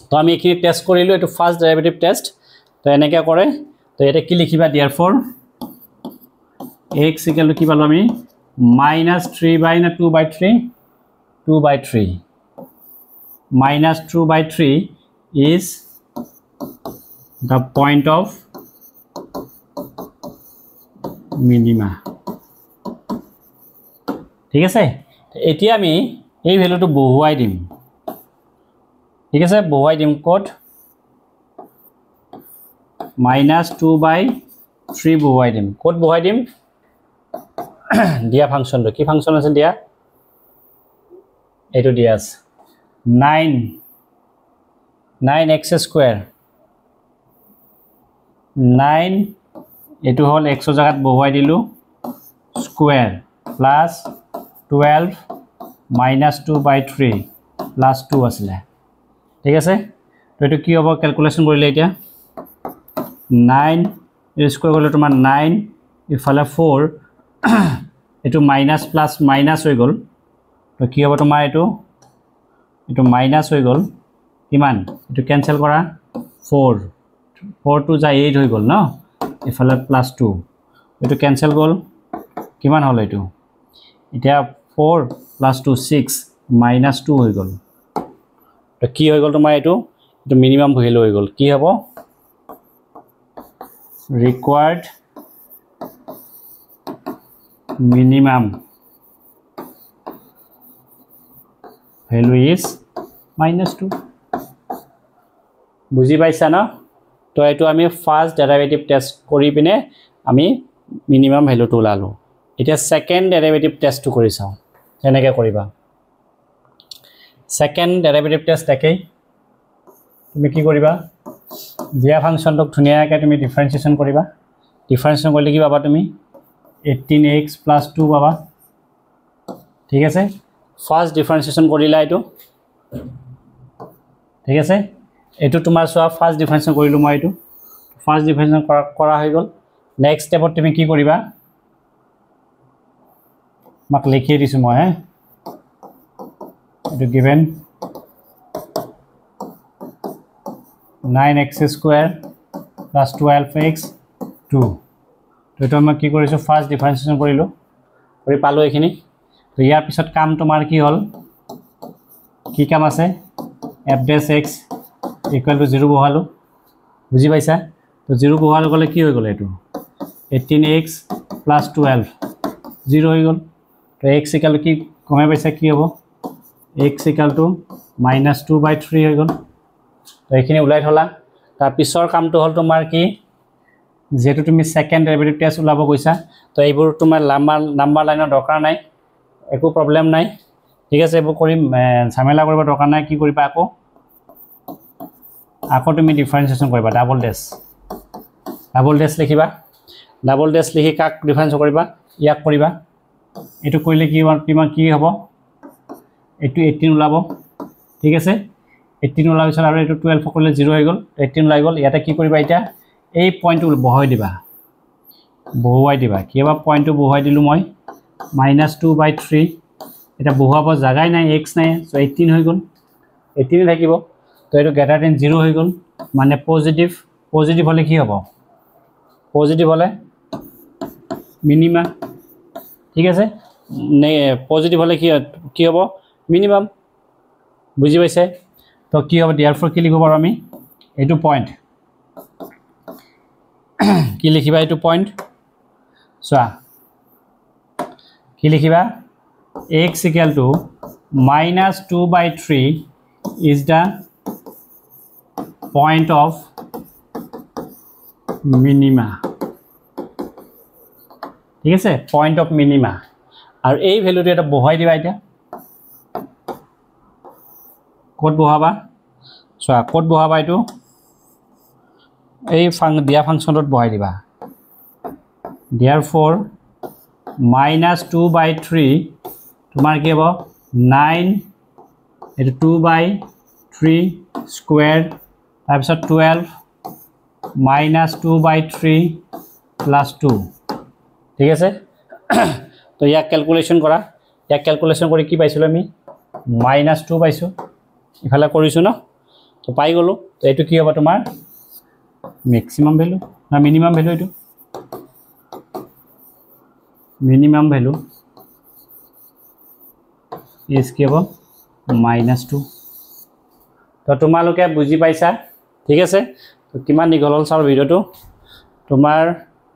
তো আমি এখিনি টেস্ট কৰিলো এটো ফাৰ্স্ট ডেৰিভেটিভ টেস্ট তো এনেকে কৰে তো এটা কি লিখিবা therefore x equal to কি পালো আমি -3 by 2 by 3 2 by 3 -2 by 3 is the point of minima ঠিক আছে এতিয়া আমি এই ভ্যালুটো বহুৱাই দিম ঠিক আছে বহুৱাই দিম কোড -2 by 3 বহুৱাই দিম ক'ত বহুৱাই দিম দিয়া ফাংচনটো কি ফাংচন আছে দিয়া এইটো দিয়া আছে 9x স্কয়াৰ 9 এটো হল x জায়গাত বহুৱাই দিলো স্কয়াৰ প্লাস 12 minus 2/3 plus 2 আসলে ঠিক আছে তো এটো কি হ'ব ক্যালকুলেশন কৰিলে এতিয়া 9 স্কয়াৰ হলে তোমাৰ 9 ইফালে 4 এটো মাইনাস প্লাস মাইনাস হৈ গল তো কি হ'ব তোমাৰ এটো মাইনাস হৈ গল কিমান এটো ক্যান্সেল কৰা 4 4 টু যা 8 হৈ গল ন ইফালে প্লাস 2 এটো ক্যান্সেল গল কিমান হল এটো এতিয়া 4 plus 2 6 minus 2 হৈ গল তো কি হৈ গল তোমাৰ এটো মিনিমাম ভ্যালু হৈ গল কি হ'ব required minimum value is -2 বুজি পাইছা না তো এটো আমি ফার্স্ট ডেরিভেটিভ টেস্ট কৰি পিনে আমি মিনিমাম ভ্যালুটো লালো এতিয়া সেকেন্ড ডেৰিভেটিভ টেস্টটো কৰি চাও এনেকে কৰিবা সেকেন্ড ডেৰিভেটিভ টেস্ট একেই তুমি কি কৰিবা দিয়া ফাংশনটোক ধুনিয়াকৈ তুমি ডিফাৰেন্সিয়েশন কৰিবা ডিফাৰেন্সিয়েশন কৰিলে কি পাবা তুমি 18x + 2 পাবা ঠিক আছে ফাৰ্স্ট ডিফাৰেন্সিয়েশন কৰিলা এটো ঠিক আছে এটো তোমাৰ সোয়া ফাৰ্স্ট ডিফাৰেন্সিয়েশন কৰিলো মই এটো ফাৰ্স্ট ডিফাৰেন্সিয়েশন কৰা হৈ গল নেক্সট স্টেপত তুমি কি কৰিবা মাক লিখি দিছো মই এটো given 9x square plus 12x 2 তো এটা মই কি কৰিছো ফাৰ্স্ট ডিফাৰেন্সিয়েশন কৰিলো কৰি পালো এখিনি তো ইয়াৰ পিছত কাম তোমাৰ কি হল কি কাম আছে f dash x equal to 0 বহালো বুজি পাইছা তো 0 বহালো গলে কি হৈ গল এটো 18x plus 12 0 হৈ গল তো x equal to কি কমে পাইছা কি হ'ব x equal to -2/3 হৈ গল তো এখিনি উলাই থলা তাৰ পিছৰ কামটো হল তোমাৰ কি যেটো তুমি সেকেন্ড ডেৰিভেটিভ টেস্ট উলাব গৈছা তো এইবোৰ তোমাৰ নাম্বাৰ লাইনৰ দৰকাৰ নাই একো প্ৰবলেম নাই ঠিক আছে এইবোৰ কৰিম ঝামেলা কৰিব দৰকাৰ নাই কি কৰিবা আকৌ তুমি ডিফাৰেন্সিয়েশন কৰিবা ডাবল ডেশ লিখিবা ডাবল ডেশ লিখি কাক ডিফাৰেন্স কৰিবা ইয়াক কৰিবা এটো কৰিলে কি হ'ব এটো 18 উলাব ঠিক আছে 18 উলাৰ পিছত আৰু এটো 12 কৰিলে 0 হৈ গল 18 লাই গল ইয়াতে কি কৰিবা এটা এই পয়েন্টটো বহুৱাই দিবা কিবা পয়েন্টটো বহুৱাই দিলু মই -2/3 এটা বহুৱাব জাগাই নাই x নাই সো 18 হৈ গল 18 থাকিব তো এটো গ্ৰেটাৰ দেন 0 হৈ গল মানে পজিটিভ হলে কি হ'ব পজিটিভ হলে মিনিমা ঠিক আছে পজিটিভ হলে কি হ'ব মিনিমাম বুজি পাইছে তো কি হ'ব therefore কি লিখিব পাৰো আমি এটো পয়েন্ট কি লিখিবা এটো পয়েন্ট সোয়া কি লিখিবা x equal to -2/3 is the point of minima ঠিক আছে পয়েন্ট অফ মিনিমা আৰু এই ভ্যালুটো এটা বহাই দিবা এটা কোড বহাবা সোয়া কোড বহাবা এটো এই দিয়া ফাংশনত বহাই দিবা therefore -2/3 তোমাৰ কি হ'ব 9 এটো 2/3 স্কয়াৰ তাৰ পিছত 12 -2/3 + 2 ঠিক আছে তো ইয়াক ক্যালকুলেশন কৰা ইয়াক ক্যালকুলেশন কৰি কি পাইছিল আমি -2 পাইছো ইফালে কৰিছো ন তো পাই গলো তো এটো কি হ'ব তোমাৰ ম্যাক্সিমাম ভ্যালু না মিনিমাম ভ্যালু এটো মিনিমাম ভ্যালু ইজ কি হ'ব -2 তো তোমালোকে বুজি পাইছা ঠিক আছে তো কিমান দীঘল হল চাও ভিডিওটো তোমাৰ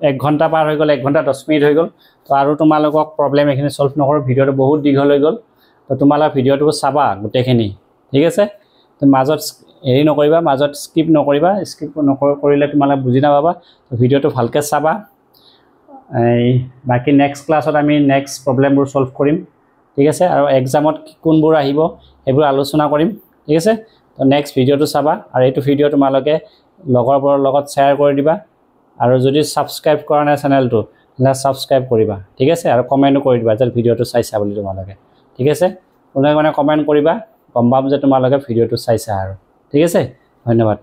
1 ঘন্টা পাৰ হৈ গল 1 ঘন্টা 10 মিনিট হৈ গল তো আৰু তোমালোকক প্ৰবলেম এখিনি সলভ নকৰ ভিডিওটো বহুত দীঘল হৈ গল তো তোমালোক ভিডিওটো চাবা গুটেখিনি ঠিক আছে তো মাজত হেৰি নকৰিবা মাজত স্কিপ নকৰিবা স্কিপ কৰিলে তোমালোকে বুজি নাপাবা তো ভিডিঅ'টো ভালকৈ চাবা বাকি নেক্সট ক্লাছত আমি নেক্সট প্ৰবলেমবোৰ সলভ কৰিম ঠিক আছে আৰু এক্সামত কোনবোৰ আহিব এইবোৰ আলোচনা কৰিম ঠিক আছে তো নেক্সট ভিডিঅ'টো চাবা আৰু এইটো ভিডিঅ' তোমালোকে লগৰবোৰৰ লগত শ্বেয়াৰ কৰি দিবা আৰু যদি সাবস্ক্ৰাইব কৰা নাই চেনেলটো তেনে সাবস্ক্ৰাইব কৰিবা ঠিক আছে আৰু কমেণ্টও কৰি দিবা যে ভিডিঅ'টো চাইছা বুলি তোমালোকে ঠিক আছে কোনে কোনে কমেণ্ট কৰিবা গম পাম যে তোমালোকে ভিডিঅ'টো চাইছা আৰু ঠিক আছে ধন্যবাদ